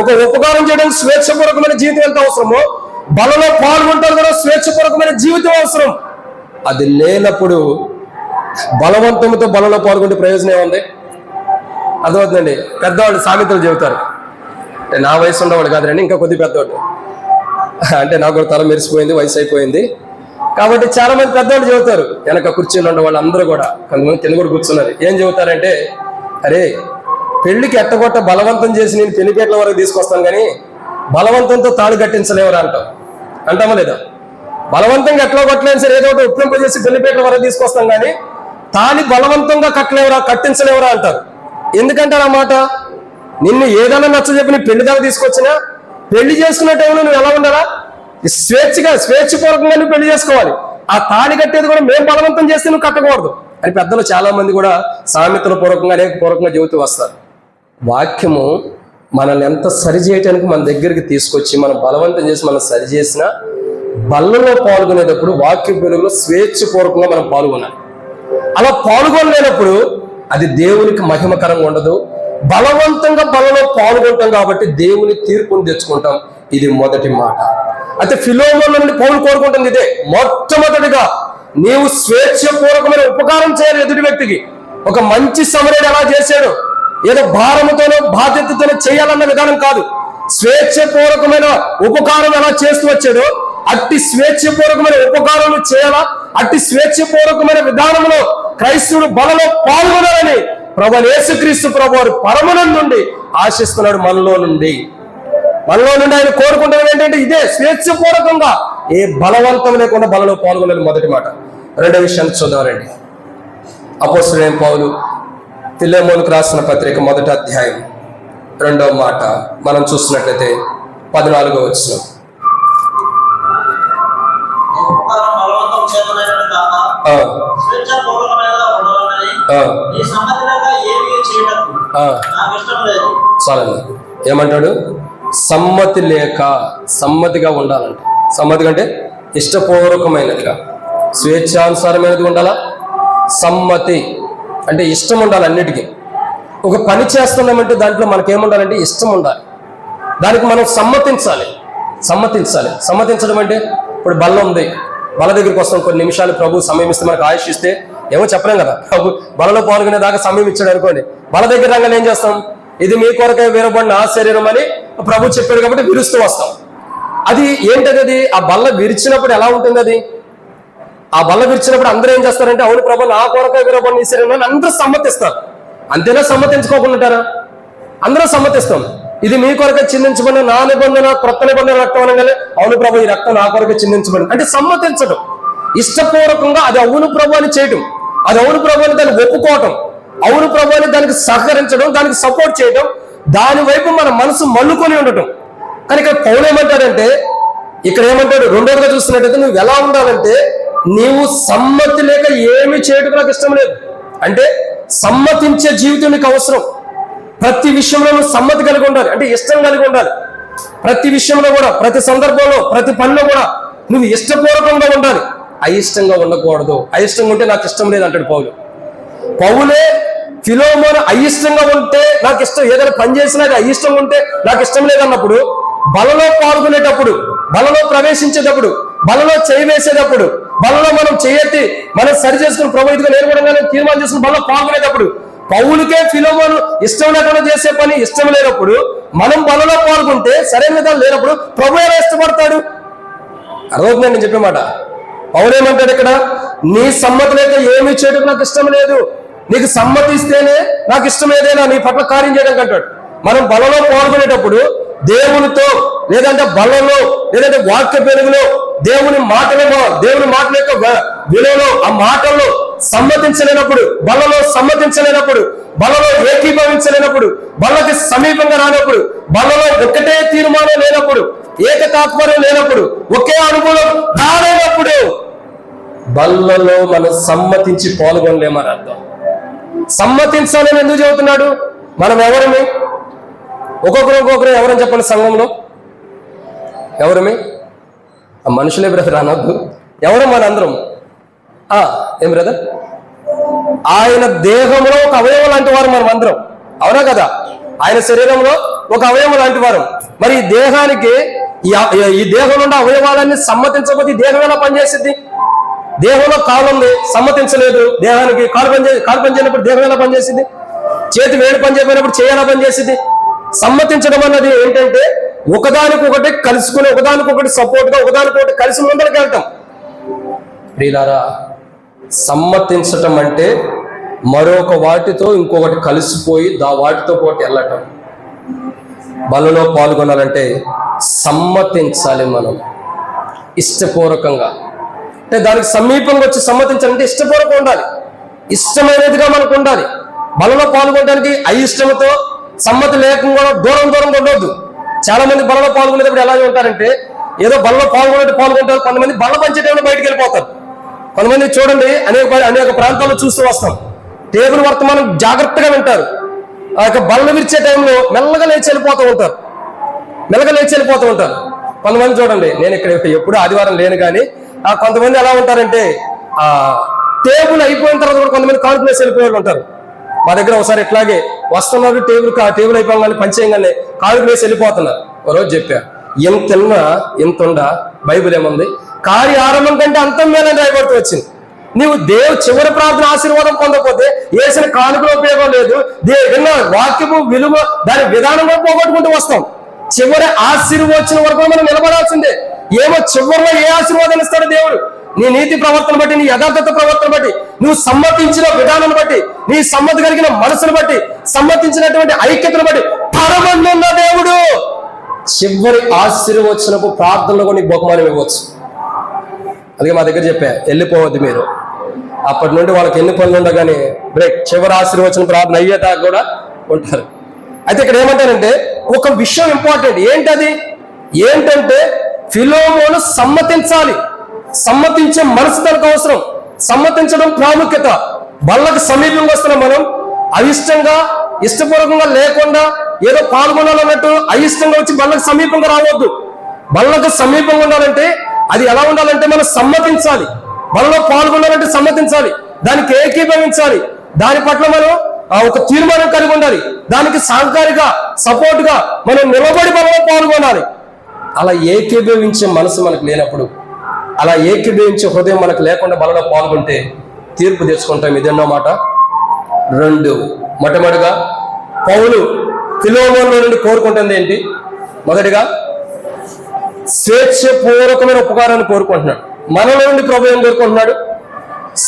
ఒక ఉపకారం చేయడానికి స్వేచ్ఛపూర్వకమైన జీవితం ఎంత అవసరమో బలలో పాల్గొంటారు కదా స్వేచ్ఛపూర్వకమైన జీవితం అవసరం. అది లేనప్పుడు బలవంతంతో బలలో పాల్గొంటే ప్రయోజనం ఏముంది? అర్థమవుతుందండి. పెద్దవాళ్ళు సామెతలు చెబుతారు, అంటే నా వయసు ఉండేవాడు కాదురండి, ఇంకా కొద్ది పెద్దవాడు, అంటే నాకు కూడా తల మెరిసిపోయింది, వయసు అయిపోయింది కాబట్టి చాలా మంది పెద్దవాళ్ళు చెబుతారు. వెనక కుర్చీలో ఉండే వాళ్ళు అందరూ కూడా, కొంతమంది కింద కూడా కూర్చున్నారు. ఏం చెబుతారంటే, అరే పెళ్లికి ఎట్టగొట్ట బలవంతం చేసి నేను పెళ్లిపేటల వరకు తీసుకొస్తాను కానీ బలవంతంతో తాళి కట్టించలేవరా అంటామా లేదా? బలవంతంగా ఎట్లా కొట్టలేని సరే ఏదో ఒకటి ఒప్పింపజేసి పెళ్లిపేటల వరకు తీసుకొస్తాం కానీ తాళి బలవంతంగా కట్టించలేవరా అంటారు. ఎందుకంటారు ఆ మాట? నిన్ను ఏదైనా నచ్చ చెప్పి నీ పెళ్లి దాకా తీసుకొచ్చినా పెళ్లి చేసుకున్న టైంలో నువ్వు ఎలా ఉండాలా? స్వేచ్ఛపూర్వకంగా నువ్వు పెళ్లి చేసుకోవాలి. ఆ తాళి కట్టేది కూడా మేము బలవంతం చేస్తే నువ్వు కట్టకూడదు అని పెద్దలు చాలా మంది కూడా సామెతల పూర్వకంగా అనేక పూర్వకంగా చెబుతూ వస్తారు. వాక్యము మనల్ని ఎంత సరి చేయటానికి మన దగ్గరికి తీసుకొచ్చి మనం బలవంతం చేసి మనం సరి చేసినా బలలో పాల్గొనేటప్పుడు వాక్య వెలుగులో స్వేచ్ఛపూర్వకంగా మనం పాల్గొనాలి. అలా పాల్గొనలేనప్పుడు అది దేవునికి మహిమకరంగా ఉండదు. బలవంతంగా బలలో పాల్గొంటాం కాబట్టి దేవుని తీర్పుని తెచ్చుకుంటాం. ఇది మొదటి మాట. అయితే ఫిలోమోను నుండి పౌలు కోరుకుంటుంది ఇదే. మొట్టమొదటిగా నీవు స్వేచ్ఛపూర్వకమైన ఉపకారం చేయాలి ఎదుటి వ్యక్తికి. ఒక మంచి సమరయుడు ఎలా చేశాడు, ఏదో భారముతోనో బాధ్యతతోనో చేయాలన్న విధానం కాదు. స్వేచ్ఛపూర్వకమైన ఉపకారం ఎలా చేస్తూ వచ్చాడో అట్టి స్వేచ్ఛపూర్వకమైన ఉపకారం చేయాలా, అట్టి స్వేచ్ఛపూర్వకమైన విధానంలో క్రైస్తవుడు బలలో పాల్గొనాలని ప్రభువైన యేసుక్రీస్తు ప్రభువారు పరమనం నుండి ఆశిస్తున్నాడు. మనలో నుండి ఆయన కోరుకుంటున్నది ఏంటంటే ఇదే, స్వేచ్ఛపూర్వకంగా ఏ బలవంతం లేకుండా బలలో పాల్గొనేది మొదటి మాట. రెండో విషయాన్ని చూద్దామండి. అపోస్తలుడైన పౌలు ఫిలెమోనుకు రాసిన పత్రిక 1వ అధ్యాయం 2వ మాట మనం చూసినట్లయితే 14వ వచనం. చాలండి. ఏమంటాడు? సమ్మతి లేక, సమ్మతిగా ఉండాలంట. సమ్మతి అంటే ఇష్టపూర్వకమైనదిగా, స్వేచ్ఛానుసారమైనది ఉండాలా. సమ్మతి అంటే ఇష్టం ఉండాలి అన్నిటికీ. ఒక పని చేస్తున్నామంటే దాంట్లో మనకేముండాలంటే ఇష్టం ఉండాలి, దానికి మనం సమ్మతించాలి. సమ్మతించడం అంటే ఇప్పుడు బల్ల ఉంది, బల్ల దగ్గరికి వస్తాం, కొన్ని నిమిషాలు ప్రభు సమయం ఇస్తే మనకు ఆయుష్ ఇస్తే ఏమో చెప్పలేం కదా, ప్రభు బలలో పాల్గొనేదాకా సమయం ఇచ్చాడు అనుకోండి, బల దగ్గర రంగానే ఏం చేస్తాం, ఇది మీ కొరకే వీరబడిన ఆ శరీరం అని ప్రభు చెప్పాడు కాబట్టి విరుస్తూ వస్తాం. అది ఏంటది, అది ఆ బల్ల విరిచినప్పుడు ఎలా ఉంటుంది, అది ఆ బల్ల విరిచినప్పుడు అందరూ ఏం చేస్తారంటే అవును ప్రభు నా కొరకే వీరబడిన ఈ శరీరం అని అందరూ సమ్మతిస్తారు. అంతేనా? సమ్మతించుకోకుండా ఉంటారా? అందరూ సమ్మతిస్తాం. ఇది మీ కొరకే చిందించబడిన నా నిబంధన క్రొత్త నిబంధన రక్తం అనగానే అవును ప్రభు ఈ రక్తం నా కొరకే చిందించబడింది అంటే సమ్మతించడం, ఇష్టపూర్వకంగా అది అవును ప్రభు అని చేయటం, అది అవును ప్రభు అని దాన్ని ఒప్పుకోవటం, అవును ప్రభు అని దానికి సహకరించడం, దానికి సపోర్ట్ చేయడం, దాని వైపు మన మనసు మల్లుకొని ఉండటం. కానీ ఇక్కడ పౌలు ఏమంటాడంటే, ఇక్కడ ఏమంటాడు, రెండోదిగా చూస్తున్నట్టయితే నువ్వు ఎలా ఉండాలంటే నీవు సమ్మతి లేక ఏమి చేయటం నాకు ఇష్టం లేదు అంటే సమ్మతించే జీవితం నీకు అవసరం. ప్రతి విషయంలో నువ్వు సమ్మతి కలిగి ఉండాలి, అంటే ఇష్టం కలిగి ఉండాలి. ప్రతి విషయంలో కూడా, ప్రతి సందర్భంలో, ప్రతి పనిలో కూడా నువ్వు ఇష్టపూర్వకంగా ఉండాలి, అయిష్టంగా ఉండకూడదు. అయిష్టంగా ఉంటే నాకు ఇష్టం లేదు అంటాడు పౌలు. పౌలే ఫిలోమోను అయిష్టంగా ఉంటే నాకు ఇష్టం, ఏదైనా పని చేసినా అయిష్టంగా ఉంటే నాకు ఇష్టం లేదన్నప్పుడు బలలో పాల్గొనేటప్పుడు, బలలో ప్రవేశించేటప్పుడు, బలలో చేయి వేసేటప్పుడు, బలలో మనం చేయెత్తి మనం సరి చేసుకుని ప్రభు ఇదిగా నేను కూడా తీర్మానం చేసుకుని బలలో పాల్గొనేటప్పుడు పౌలుకే ఫిలోమోను ఇష్టం లేకుండా చేసే పని ఇష్టం లేనప్పుడు మనం బలలో పాల్గొంటే సరైన విధానం లేనప్పుడు ప్రభు ఎలా ఇష్టపడతాడు? అర్థమవుతుందని నేను చెప్పే మాట. పౌలు ఏమంటాడు ఇక్కడ, నీ సమ్మతి లేక ఏమి చేయడం నాకు ఇష్టం లేదు, నీకు సమ్మతిస్తేనే నాకు ఇష్టం ఏదైనా నీ పట్ల కార్యం చేయడానికి అంటాడు. మనం బలలో పాల్గొనేటప్పుడు దేవునితో లేదంటే బలలో లేదంటే వాక్య పెరుగులో దేవుని మాటల యొక్క విలువలో ఆ మాటల్లో సమ్మతించలేనప్పుడు, బలలో సమ్మతించలేనప్పుడు, బలలో ఏకీభవించలేనప్పుడు, బలకి సమీపంగా రానప్పుడు, బలలో ఒకటే తీర్మానం లేనప్పుడు, ఏకతాత్పర్యం లేనప్పుడు, ఒకే అనుభవం రాలేనప్పుడు బలలో మనం సమ్మతించి పాల్గొనలేమని అర్థం. సమ్మతించాలని ఎందుకు చెబుతున్నాడు? మనం ఎవరమే? ఒక్కొక్కరు ఎవరని చెప్పండి సంఘంలో? ఎవరమే? ఆ మనుషులే బ్రదర్ అనద్దు, ఎవరు మనందరం. ఏం బ్రదర్? ఆయన దేహంలో ఒక అవయవం లాంటి వారు మనం అందరం, అవునా కదా? ఆయన శరీరంలో ఒక అవయవం లాంటి వారు. మరి ఈ దేహానికి ఈ దేహంలో ఉన్న అవయవాలన్నీ సమ్మతించకపోతే ఈ దేహం ఎలా పనిచేస్తుంది? దేహంలో కాలు ఉంది, సమ్మతించలేదు దేహానికి, కాలు పని చేయనప్పుడు దేహం ఎలా పనిచేసింది? చేతి వేడి పని చేయకపోయినప్పుడు చేయి ఎలా పనిచేసింది? సమ్మతించడం అన్నది ఏంటంటే ఒకదానికొకటి కలుసుకుని, ఒకదానికొకటి సపోర్ట్ గా, ఒకదానికొకటి కలిసి ముందరికి వెళ్తాం. ప్రియులారా, సమ్మతించటం అంటే మరొక వాటితో ఇంకొకటి కలిసిపోయి వాటితో పాటు వెళ్ళటం. బలలో పాల్గొనాలంటే సమ్మతించాలి మనం ఇష్టపూర్వకంగా. అంటే దానికి సమీపంగా వచ్చి సమ్మతించాలంటే ఇష్టపూర్వకంగా ఉండాలి, ఇష్టమైనదిగా మనకు ఉండాలి. బలలో పాల్గొనడానికి అయిష్టంతో సమ్మతి లేకుండా దూరంగా ఉండొద్దు. చాలా మంది బలలో పాల్గొనేటప్పుడు ఎలా ఉంటారంటే ఏదో బలలో పాల్గొంటారు, కొంతమంది బల్ల పంచే టైంలో బయటకు వెళ్ళిపోతారు. కొంతమంది చూడండి, అనేక ప్రాంతాల్లో చూస్తూ వస్తాం, టేబుల్ వర్తమానం జాగ్రత్తగా వింటారు, ఆ యొక్క బల్ల విరిచే టైంలో మెల్లగా లేచి వెళ్ళిపోతూ ఉంటారు. కొంతమంది చూడండి, నేను ఇక్కడ ఎప్పుడు ఆదివారం లేను కానీ కొంతమంది ఎలా ఉంటారంటే టేబుల్ అయిపోయిన తర్వాత కూడా కొంతమంది కాన్ఫిడెన్స్ వెళ్ళిపోయేవాళ్ళు ఉంటారు. మా దగ్గర ఒకసారి ఇట్లాగే వస్తున్నారు, టేబుల్ అయిపోగానే పనిచేయగానే కాలుకు వేసి వెళ్ళిపోతున్నారు. ఒకరోజు చెప్పా, ఎంత ఉండా బైబిల్ ఏముంది, కార్య ఆరంభం కంటే అంతం మేలని రాయబడుతూ వచ్చింది. నీవు చివరి ప్రార్థన ఆశీర్వాదం పొందకపోతే వేసిన కానుకలో ఉపయోగం లేదు. విన్న వాక్యము విలువ దాని విధానంగా పోగొట్టుకుంటూ వస్తాం. చివరి ఆశీర్వచనం వరకు మనం నిలబడాల్సిందే. ఏమో చివరిలో ఏ ఆశీర్వాదం ఇస్తాడు దేవుడు? నీ నీతి ప్రవర్తన బట్టి, నీ యథార్థత ప్రవర్తన బట్టి, నువ్వు సమ్మతించిన విధానం బట్టి, నీ సమ్మతి కలిగిన మనసును బట్టి, సమ్మతించినటువంటి ఐక్యతను బట్టి పరమన్నున్న దేవుడు చివరి ఆశీర్వచనపు ప్రార్థనలో నీకు బహుమానం ఇవ్వచ్చు. అందుకే మా దగ్గర చెప్పా, వెళ్ళిపోవద్దు మీరు. అప్పటి నుండి వాళ్ళకి ఎన్ని పనులు ఉండగానే బ్రేక్, చివరి ఆశీర్వచన ప్రార్థన అయ్యేదాకా కూడా ఉంటారు. అయితే ఇక్కడ ఏమంటారంటే ఒక విషయం ఇంపార్టెంట్. ఏంటంటే ఫిలోమోను సమ్మతించాలి. సమ్మతించే మనసు తనకు అవసరం, సమ్మతించడం ప్రాముఖ్యత. బల్లకు సమీపంగా వస్తున్నాం మనం, అయిష్టంగా ఇష్టపూర్వకంగా లేకుండా ఏదో పాల్గొనాలన్నట్టు అయిష్టంగా వచ్చి బల్లకు సమీపంగా రావద్దు. బల్లకు సమీపంగా ఉండాలంటే అది ఎలా ఉండాలంటే మనం సమ్మతించాలి. బలలో పాల్గొనాలంటే సమ్మతించాలి, దానికి ఏకీభవించాలి, దాని పట్ల మనం ఒక తీర్మానం కలిగి ఉండాలి. దానికి సహకారిగా సపోర్ట్గా మనం నిలబడి బలలో పాల్గొనాలి. అలా ఏకీభవించే మనసు మనకు లేనప్పుడు, అలా ఏకీభవించే హృదయం మనకు లేకుండా బలలో పాల్గొంటే తీర్పు తెచ్చుకుంటాం. ఇదన్నో మాట. 2, మొట్టమొదటిగా పౌలు ఫిలోమోనులో నుండి కోరుకుంటుంది ఏంటి? మొదటిగా స్వేచ్ఛపూర్వకమైన ఉపకారాన్ని కోరుకుంటున్నాడు. మనలో నుండి ప్రభు ఏం కోరుకుంటున్నాడు?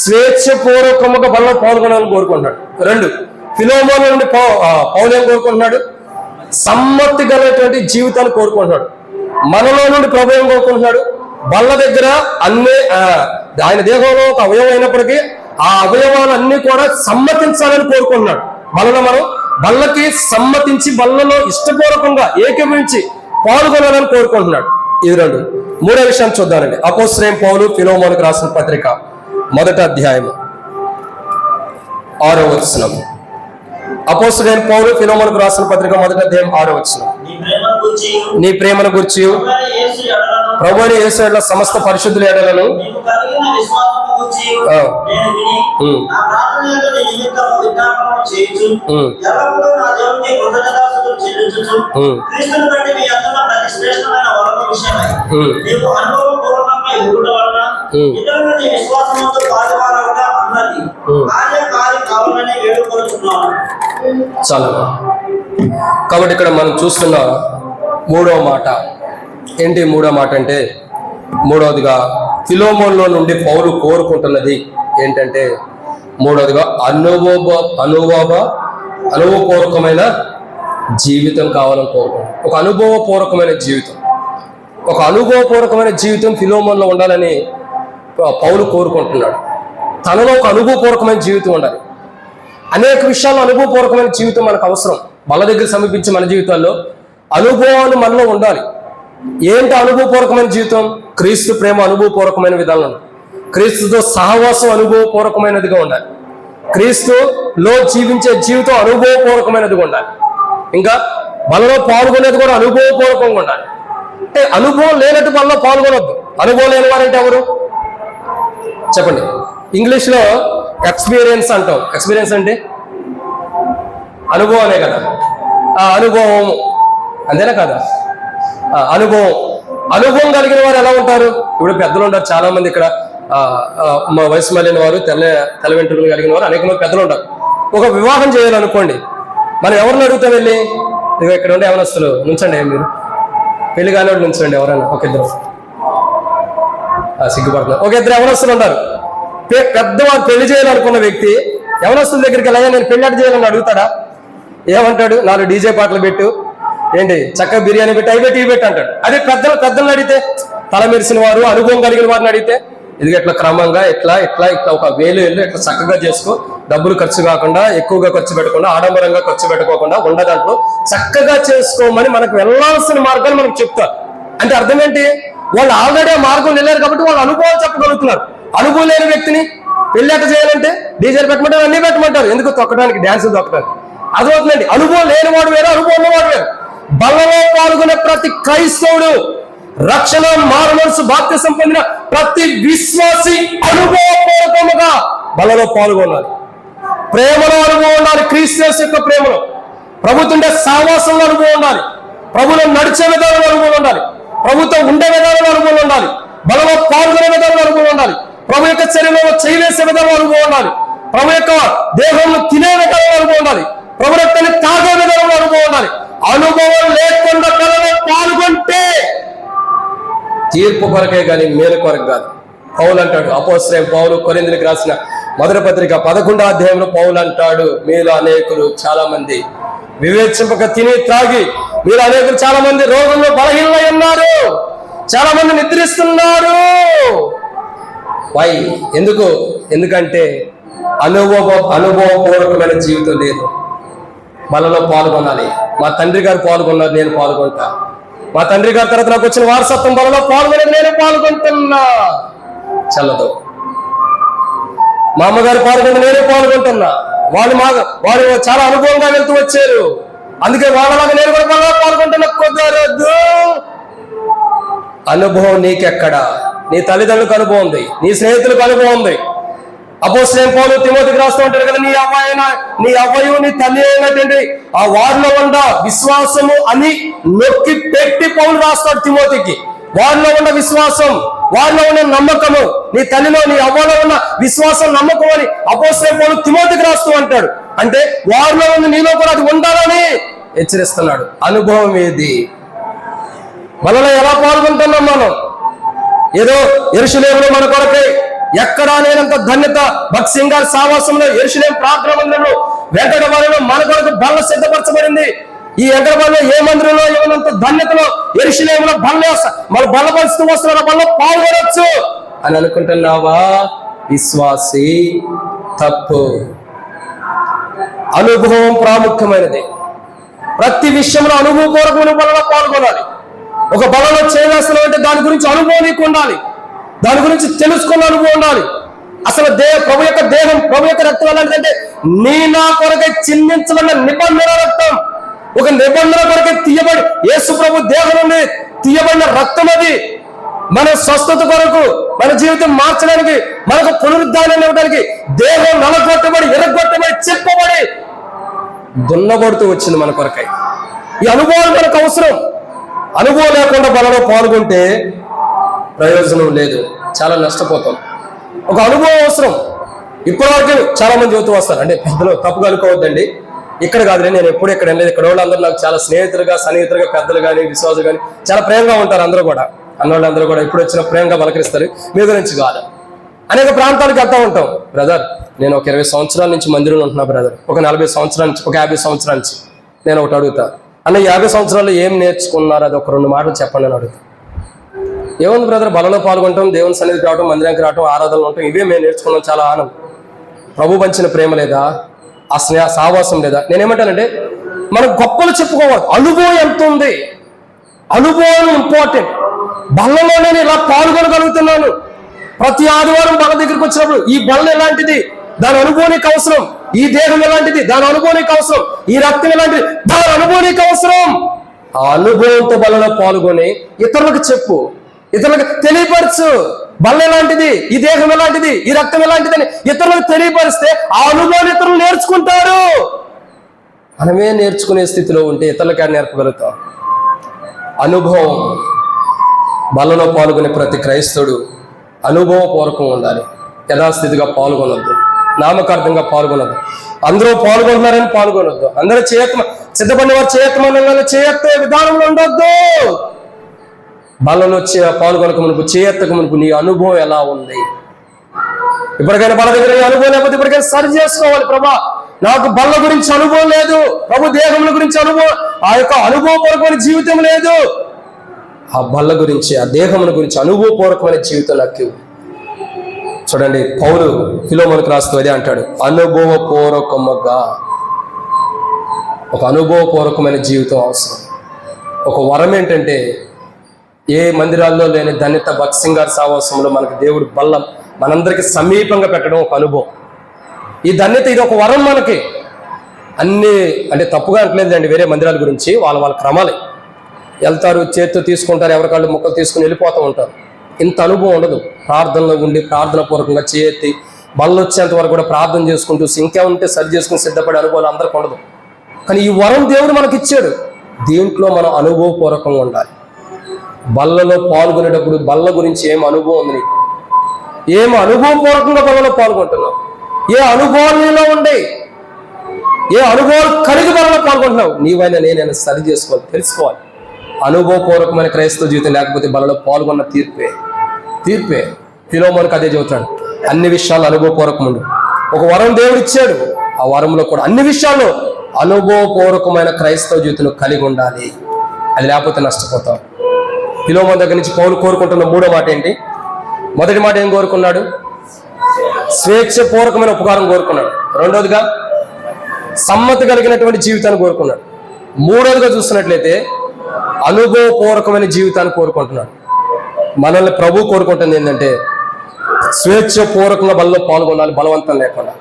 స్వేచ్ఛపూర్వకముగా బలలో పాల్గొనాలని కోరుకుంటున్నాడు. 2, ఫిలోమోనులో నుండి పౌలు ఏం కోరుకుంటున్నాడు? సమ్మతి గలటువంటి జీవితాన్ని కోరుకుంటున్నాడు. మనలో నుండి ప్రభు ఏం కోరుకుంటున్నాడు? బల్ల దగ్గర అన్ని ఆయన దేహంలో ఒక అవయవం అయినప్పటికీ ఆ అవయవాలన్నీ కూడా సమ్మతించాలని కోరుకుంటున్నాడు. బలలో మనం బల్లకి సమ్మతించి బల్లలో ఇష్టపూర్వకంగా ఏకీభవించి పాల్గొనాలని కోరుకుంటున్నాడు. ఇది 2. 3వ విషయాన్ని చూద్దామండి. అపోస్తలుడైన పౌలు ఫిలోమోనుకు రాసిన పత్రిక 1వ అధ్యాయం 6వ వచనం. అపోస్తలుడైన పౌలు ఫిలోమోనుకు రాసిన పత్రిక 1వ అధ్యాయం 6వ వచనం. నీ ప్రేమను గూర్చి ప్రభువైన యేసు యెడల సమస్త పరిశుద్ధుల యెడలను చాలా. కాబట్టి ఇక్కడ మనం చూస్తున్న 3వ మాట ఏంటి? 3వ మాట అంటే, మూడవదిగా ఫిలోమోనులో నుండి పౌలు కోరుకుంటున్నది ఏంటంటే, మూడవదిగా అనుభవపూర్వకమైన జీవితం కావాలని కోరుకుంటున్నాడు. ఒక అనుభవపూర్వకమైన జీవితం ఫిలోమోనులో ఉండాలని పౌలు కోరుకుంటున్నాడు. తనలో ఒక అనుభవపూర్వకమైన జీవితం ఉండాలి. అనేక విషయాల్లో అనుభవపూర్వకమైన జీవితం మనకు అవసరం. బల దగ్గర సమీపించే మన జీవితాల్లో అనుభవాలు మనలో ఉండాలి. ఏంటి అనుభవపూర్వకమైన జీవితం? క్రీస్తు ప్రేమ అనుభవపూర్వకమైన విధానం, క్రీస్తుతో సహవాసం అనుభవపూర్వకమైనదిగా ఉండాలి. క్రీస్తులో జీవించే జీవితం అనుభవపూర్వకమైనదిగా ఉండాలి. ఇంకా బలలో పాల్గొనేది కూడా అనుభవపూర్వకంగా ఉండాలి. అంటే అనుభవం లేనట్టు బలలో పాల్గొనొద్దు. అనుభవం లేని వారంటే ఎవరు చెప్పండి? ఇంగ్లీష్లో ఎక్స్పీరియన్స్ అంటాం. ఎక్స్పీరియన్స్ అంటే అనుభవమే కదా. అనుభవం అంతేనా కదా? అనుభవం కలిగిన వారు ఎలా ఉంటారు? ఇప్పుడు పెద్దలు ఉంటారు చాలా మంది ఇక్కడ. మా వయసు మళ్ళిన వారు, తెల్ల వెంట్రుకలు కలిగిన వారు అనేక మంది పెద్దలు ఉంటారు. ఒక వివాహం చేయాలనుకోండి, మనం ఎవరిని అడుగుతాం వెళ్ళి? ఇక్కడ ఉండే యవనస్తులు నుంచండి, మీరు పెళ్లి కానివాడు నుంచండి. ఎవరైనా ఒక ఇద్దరు సిగ్గుపడుతున్నారు. ఒక ఇద్దరు యవనస్తులు ఉంటారు. పెద్దవారు పెళ్లి చేయాలనుకున్న వ్యక్తి యవనస్తుల దగ్గరికి వెళ్ళగా నేను పెళ్లి అటు చేయాలని అడుగుతాడా? ఏమంటాడు? 4 డీజే పాటలు పెట్టు, ఏంటి చక్కగా బిర్యానీ పెట్టి అవి పెట్టి ఇవి పెట్టి అంటాడు. అదే పెద్దలను అడిగితే, తల మెరిసిన వారు, అనుభవం కలిగిన వారిని అడిగితే, ఇది ఇట్లా క్రమంగా ఇట్లా ఒక వేలు ఇట్లా చక్కగా చేసుకో, డబ్బులు ఖర్చు కాకుండా, ఎక్కువగా ఖర్చు పెట్టకుండా, ఆడంబరంగా ఖర్చు పెట్టుకోకుండా ఉండదంటూ చక్కగా చేసుకోమని మనకు వెళ్ళాల్సిన మార్గాలు మనకు చెప్తారు. అంటే అర్థం ఏంటి? వాళ్ళు ఆల్రెడీ ఆ మార్గం వెళ్ళారు కాబట్టి వాళ్ళు అనుభవాలు చెప్పగలుగుతున్నారు. అనుభవం లేని వ్యక్తిని పెళ్లి అట్ట చేయాలంటే డీజేలు పెట్టమంటారు, అన్ని పెట్టమంటారు. ఎందుకు? తొక్కడానికి, డ్యాన్సులు తొక్కడానికి. అర్థమవుతుందండి? అనుభవం లేనివాడు వేరు, అనుభవం ఉన్నవాడు వేరు. బలలో పాల్గొనే ప్రతి క్రైస్తవుడు, రక్షణ మారుమనసు బాప్తిసం పొందిన ప్రతి విశ్వాసి అనుభవపూర్వకముగా బలలో పాల్గొనాలి. ప్రేమలో అనుభవం ఉండాలి. క్రీస్తు యొక్క ప్రేమలో, ప్రభుత్వంటే సావాసంలో అనుభవం ఉండాలి. ప్రభుత్వం నడిచే విధానంలో అనుభవం ఉండాలి. ప్రభుత్వం ఉండే విధానంలో అనుభవం ఉండాలి. బలలో పాల్గొనే విధానంలో అనుభవం ఉండాలి. ప్రభు యొక్క శరీరంలో చేయవేసే విధానంలో అనుభవం ఉండాలి. ప్రభు యొక్క దేహంలో తినే విధానంలో అనుభవం ఉండాలి. ప్రభు రక్తాన్ని తాగే విధానంలో అనుభవం ఉండాలి. అనుభవం లేకుండా బలలో పాల్గొంటే తీర్పు కొరకే కానీ మేలు కొరకు కాదు. పౌలు అంటాడు, అపోస్తలుడైన పౌలు కొరింథీయులకు రాసిన 1వ పత్రిక 11వ అధ్యాయంలో పౌలు అంటాడు, మీలో అనేకులు చాలా మంది వివేచింపక తిని త్రాగి, మీరు అనేకులు చాలా మంది రోగంలో బలహీనమై ఉన్నారు, చాలా మంది నిద్రిస్తున్నారు. వై? ఎందుకంటే అనుభవపూర్వకమైన జీవితం లేదు. బలలో పాల్గొనాలి. మా తండ్రి గారు పాల్గొన్నారు, నేను పాల్గొంటా. మా తండ్రి గారి తర్వాత నాకు వచ్చిన వారసత్వం బలలో పాల్గొనేది నేను పాల్గొంటున్నా. చల్లదు. మా అమ్మగారు పాల్గొని నేనే పాల్గొంటున్నా. వాళ్ళు చాలా అనుభవంగా వెళ్తూ వచ్చారు, అందుకే వాళ్ళలాగా నేను కూడా బలలో పాల్గొంటున్నా. కుదరదు. అనుభవం నీకెక్కడా? నీ తల్లిదండ్రులకు అనుభవం ఉంది, నీ స్నేహితులకు అనుభవం ఉంది, అపోస్తలుడైన పౌలు తిమోతికి రాస్తూ ఉంటాడు కదా, నీ అవ్వయు నీ తల్లి అయినటువంటి ఆ వారిలో ఉన్న విశ్వాసము అని నొక్కి పెట్టి పౌలు రాస్తాడు తిమోతికి. వారిలో ఉన్న విశ్వాసం, వారిలో ఉన్న నమ్మకము, నీ తల్లిలో నీ అవ్వలో ఉన్న విశ్వాసం, నమ్మకం అని అపోస్తలుడైన పౌలు తిమోతికి రాస్తూ అంటాడు. అంటే వారిలో ఉన్న నీలో కూడా అది ఉండాలని హెచ్చరిస్తున్నాడు. అనుభవం ఏది? మనలో ఎలా పాల్గొంటున్నాం? మనం ఏదో యెరూషలేములో మన కొరకై ఎక్కడా లేనంత ధన్యత భక్త్ సింగ్ గారి సావాసంలో యెరూషలేం ప్రార్థన మందిరంలో వెంకటబడిలో మన కొరకు బల్ల సిద్ధపరచబడింది. ఈ వెంకటబడిలో ఏ మందిరంలో ఏమన్నంత ధన్యతలో యెరూషలేములో మన బల్ల పరిస్థితి వస్తున్న బల్ల పాల్గొనొచ్చు అని అనుకుంటున్నావా? విశ్వాసి, తప్పు. అనుభవం ప్రాముఖ్యమైనది. ప్రతి విషయంలో అనుభవపూర్వకమైన బలలో పాల్గొనాలి. ఒక బలలో చేయవేస్తున్నాం అంటే దాని గురించి అనుభవం నీకు ఉండాలి, దాని గురించి తెలుసుకున్న అనుభవం ఉండాలి. అసలు ప్రభు యొక్క దేహం, ప్రభు యొక్క రక్తం ఎలాంటిదంటే నీ నా కొరకై చిందించబడిన నిబంధన రక్తం. ఒక నిబంధన కొరకై తీయబడి యేసు ప్రభు దేహం నుండి తీయబడిన రక్తం అది. మన స్వస్థత కొరకు, మన జీవితం మార్చడానికి, మనకు పునరుద్ధానం ఇవ్వడానికి దేహం నలగొట్టబడి, ఎరగొట్టబడి, చెప్పబడి దున్నబడుతూ వచ్చింది మన కొరకై. ఈ అనుభవాలు మనకు అవసరం. అనుభవం లేకుండా బలలో పాల్గొంటే ప్రయోజనం లేదు, చాలా నష్టపోతాం. ఒక అనుభవం అవసరం. ఇప్పటివరకు చాలా మంది యువత వస్తారు, అంటే పెద్దలు తప్పుగా అనుకోవద్దండి, ఇక్కడ కాదులే, నేను ఎప్పుడు ఇక్కడ వెళ్ళలేదు. ఇక్కడ వాళ్ళందరూ నాకు చాలా స్నేహితులుగా, సన్నిహితులుగా, పెద్దలు కానీ విశ్వాసులు కానీ చాలా ప్రేమగా ఉంటారు. అందరూ కూడా అన్నోళ్ళందరూ కూడా ఇప్పుడు వచ్చిన ప్రేమగా పలకరిస్తారు. మీ గురించి కాదు, అనేక ప్రాంతాలకు వెళ్తూ ఉంటాం. బ్రదర్, నేను ఒక 20 సంవత్సరాల నుంచి మందిరంలో ఉంటున్నా బ్రదర్, ఒక 40 సంవత్సరాల నుంచి, ఒక 50 సంవత్సరాల నుంచి. నేను ఒకటి అడుగుతా, అన్న 50 సంవత్సరాల్లో ఏం నేర్చుకున్నారు? అది ఒక 2 మాటలు చెప్పండి అని అడుగుతా. ఏముంది బ్రదర్, బలలో పాల్గొంటాం, దేవుని సన్నిధికి రావడం, మందిరానికి రావడం, ఆరాధనలు ఉంటాం, ఇవే మేము నేర్చుకున్నాం. చాలా ఆనందం. ప్రభు పంచిన ప్రేమ లేదా? ఆ సావాసం లేదా? నేనేమంటానంటే మనం గొప్పలు చెప్పుకోవాలి. అనుభవం ఎంత ఉంది? అనుభవం ఇంపార్టెంట్. బల్లలో నేను ఇలా పాల్గొనగలుగుతున్నాను. ప్రతి ఆదివారం బల్ల దగ్గరికి వచ్చినప్పుడు ఈ బల్ల ఎలాంటిది, దాని అనుభవం నీకు అవసరం. ఈ దేహం ఎలాంటిది, దాని అనుభవం నీకు అవసరం. ఈ రక్తం ఎలాంటిది, దాని అనుభవం నీకు అవసరం. ఆ అనుభవంతో బల్లలో పాల్గొని ఇతరులకు చెప్పు, ఇతరులకు తెలియపరచు. బల్ల ఎలాంటిది, ఈ దేహం ఎలాంటిది, ఈ రక్తం ఎలాంటిది అని ఇతరులకు తెలియపరిస్తే ఆ అనుభవాన్ని ఇతరులు నేర్చుకుంటారు. మనమే నేర్చుకునే స్థితిలో ఉంటే ఇతరులకి నేర్పగలుగుతాం. అనుభవం. బల్లలో పాల్గొనే ప్రతి క్రైస్తవుడు అనుభవపూర్వకంగా ఉండాలి. యథాస్థితిగా పాల్గొనొద్దు, నామకార్థంగా పాల్గొనొద్దు. అందరూ పాల్గొంటున్నారని పాల్గొనొద్దు. అందరూ సిద్ధపడిన వారు చేయత్తే విధానంలో ఉండొద్దు. బల్లలో పాల్గొనక మునుపు, చేయత్తకు మునుపు నీ అనుభవం ఎలా ఉంది? ఇప్పటికైనా బల్ల దగ్గర అనుభవం లేకపోతే ఇప్పటికైనా సరి చేసుకోవాలి. ప్రభా, నాకు బల్ల గురించి అనుభవం లేదు, ప్రభు దేహముల గురించి అనుభవం, ఆ యొక్క అనుభవపూర్వకమైన జీవితం లేదు. ఆ బల్ల గురించి, ఆ దేహముల గురించి అనుభవపూర్వకమైన జీవితం నాకు. చూడండి, పౌలు ఫిలోమోనుకు రాస్తూ అదే అంటాడు, అనుభవపూర్వకముగా. ఒక అనుభవపూర్వకమైన జీవితం అవసరం. ఒక వరం ఏంటంటే, ఏ మందిరాల్లో లేని ధన్యత భక్త్ సింగ్ గారి సావాసంలో మనకు దేవుడు బల్ల మనందరికీ సమీపంగా పెట్టడం ఒక అనుభవం. ఈ ధన్యత, ఇది ఒక వరం మనకి. అన్ని అంటే తప్పుగా అంటలేదండి వేరే మందిరాల గురించి, వాళ్ళ క్రమాలే. వెళ్తారు, చేతితో తీసుకుంటారు, ఎవరికాళ్ళు ముక్కలు తీసుకుని వెళ్ళిపోతూ ఉంటారు. ఇంత అనుభవం ఉండదు. ప్రార్థనలో ఉండి ప్రార్థన పూర్వకంగా చేయెత్తి బల్ల వచ్చేంత వరకు కూడా ప్రార్థన చేసుకుంటూ ఇంకేముంటే సరి చేసుకుని సిద్ధపడే అనుభవాలు అందరికీ ఉండదు. కానీ ఈ వరం దేవుడు మనకి ఇచ్చాడు. దీంట్లో మనం అనుభవపూర్వకంగా ఉండాలి. బల్లలో పాల్గొనేటప్పుడు బల్ల గురించి ఏం అనుభవం ఉంది నీకు? ఏం అనుభవపూర్వకంగా బల్లలో పాల్గొంటున్నావు? ఏ అనుభవాలు నీలో ఉండే, ఏ అనుభవాలు కలిగి బల్లలో పాల్గొంటున్నావు? నీవైనా నేనైనా సరి చేసుకోవాలి, తెలుసుకోవాలి. అనుభవపూర్వకమైన క్రైస్తవ జీవితం లేకపోతే బల్లలో పాల్గొన్న తీర్పే. ఫిలోమోనుకు అదే చెబుతాడు, అన్ని విషయాలు అనుభవపూర్వకం ఉండు. ఒక వరం దేవుడు ఇచ్చాడు, ఆ వరంలో కూడా అన్ని విషయాల్లో అనుభవపూర్వకమైన క్రైస్తవ జీవితం కలిగి ఉండాలి. అది లేకపోతే నష్టపోతాం. ఫిలోమోను దగ్గర నుంచి పౌలు కోరుకుంటున్న 3వ మాట ఏంటి? మొదటి మాట ఏం కోరుకున్నాడు? స్వేచ్ఛపూర్వకమైన ఉపకారం కోరుకున్నాడు. 2వదిగా సమ్మతి కలిగినటువంటి జీవితాన్ని కోరుకున్నాడు. 3వదిగా చూస్తున్నట్లయితే అనుభవపూర్వకమైన జీవితాన్ని కోరుకుంటున్నాడు. మనల్ని ప్రభు కోరుకుంటుంది ఏంటంటే స్వేచ్ఛపూర్వకంగా బలలో పాల్గొనాలి, బలవంతం లేకుండా.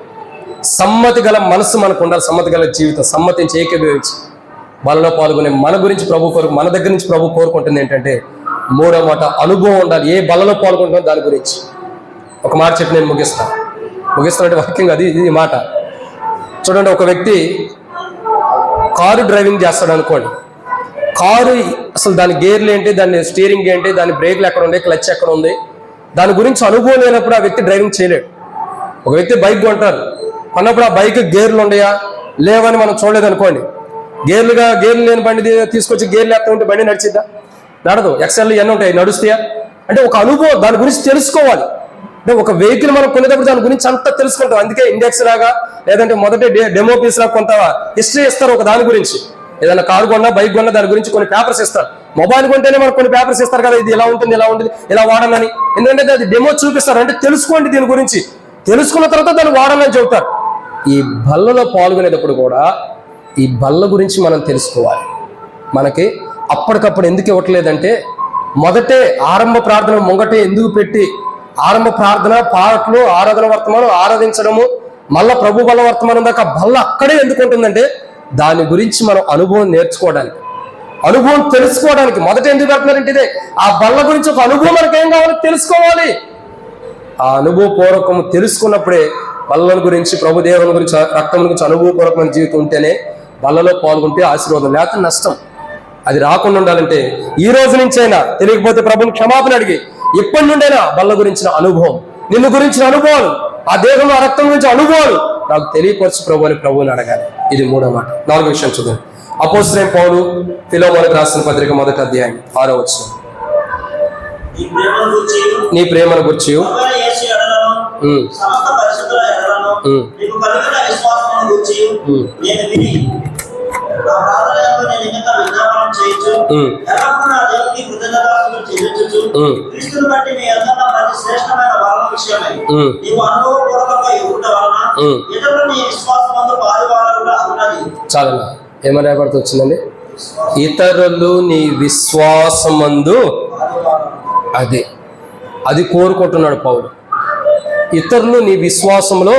సమ్మతి గల మనసు మనకు ఉండాలి, సమ్మతి గల జీవితం, సమ్మతించి ఏకీభవించి బలలో పాల్గొనే మన గురించి ప్రభు మన దగ్గర నుంచి ప్రభు కోరుకుంటుంది ఏంటంటే 3వ మాట అనుభవం ఉండాలి. ఏ బలలో పాల్గొంటామో దాని గురించి ఒక మాట చెప్పి నేను ముగిస్తాను. ముగిస్తున్నట్టు వాక్యం అది ఇది మాట. చూడండి, ఒక వ్యక్తి కారు డ్రైవింగ్ చేస్తాడు అనుకోండి. కారు అసలు దాని గేర్లు ఏంటి, దాని స్టీరింగ్ ఏంటి, దాని బ్రేక్లు ఎక్కడ ఉంది, క్లచ్ ఎక్కడ ఉంది, దాని గురించి అనుభవం లేనప్పుడు ఆ వ్యక్తి డ్రైవింగ్ చేయలేడు. ఒక వ్యక్తి బైక్ కొంటారు, కొన్నప్పుడు ఆ బైక్ గేర్లు ఉన్నాయా లేవని మనం చూడలేదు అనుకోండి. గేర్లు లేని బండి తీసుకొచ్చి గేర్లు ఎత్తా ఉంటే బండి నడిచిద్దా? నడదు. ఎక్సెల్ ఎన్ని ఉంటాయి, నడుస్తాయా? అంటే ఒక అనుభవం, దాని గురించి తెలుసుకోవాలి. అంటే ఒక వెహికల్ మనం కొనేటప్పుడు దాని గురించి అంతా తెలుసుకుంటాం. అందుకే ఇండెక్స్ లాగా లేదంటే మొదటి డెమో పీస్ లాగా కొంత హిస్టరీ ఇస్తారు ఒక దాని గురించి. ఏదైనా కారు కొన్నా బైక్ కొన్నా దాని గురించి కొన్ని పేపర్స్ ఇస్తారు. మొబైల్ కొంటేనే మనకు కొన్ని పేపర్స్ ఇస్తారు కదా, ఇది ఇలా ఉంటుంది ఇలా వాడాలని. ఎందుకంటే అది డెమో చూపిస్తారు. అంటే తెలుసుకోండి దీని గురించి, తెలుసుకున్న తర్వాత దాన్ని వాడాలని చెబుతారు. ఈ బల్లలో పాల్గొనేటప్పుడు కూడా ఈ బల్ల గురించి మనం తెలుసుకోవాలి. మనకి అప్పటికప్పుడు ఎందుకు ఇవ్వట్లేదంటే, మొదటే ఆరంభ ప్రార్థన ముంగటే ఎందుకు పెట్టి ఆరంభ ప్రార్థన, పాటలు, ఆరాధన వర్తమానం, ఆరాధించడము, మళ్ళా ప్రభు బల వర్తమానం దాకా బల్ల అక్కడే ఎందుకు ఉంటుందంటే, దాని గురించి మనం అనుభవం నేర్చుకోవడానికి, అనుభవం తెలుసుకోవడానికి మొదట ఎందుకు పెడుతున్నారంటే ఇదే. ఆ బల్ల గురించి ఒక అనుభవం మనకి ఏం కావాలో తెలుసుకోవాలి. ఆ అనుభవపూర్వకం తెలుసుకున్నప్పుడే బల్లల గురించి, ప్రభు దేవుని గురించి, రక్తం గురించి అనుభవపూర్వకమైన జీవితం ఉంటేనే బల్లలో పాల్గొంటే ఆశీర్వాదం, లేకపోతే నష్టం. అది రాకుండా ఉండాలంటే ఈ రోజు నుంచైనా, తెలియకపోతే ప్రభుని క్షమాపణ అడిగి ఇప్పటి నుండైనా బల్ల గురించిన అనుభవం, నిన్ను గురించిన అనుభవాలు, ఆ దేహంలో ఆ రక్తం గురించి అనుభవాలు నాకు తెలియపరచు ప్రభు అని ప్రభువుని అడగాలి. ఇది 3వ మాట. 4వ విషయం చూద్దాం. అపోస్తలుడైన పౌలు ఫిలోమోనుకు రాసిన పత్రిక 1వ అధ్యాయం 6వ వచనం. నీ ప్రేమను గురించి చాలా ఏమని రాయబడుతూ వచ్చిందండి, ఇతరులు నీ విశ్వాసమందు, అది కోరుకుంటున్నాడు పౌలు. ఇతరులు నీ విశ్వాసంలో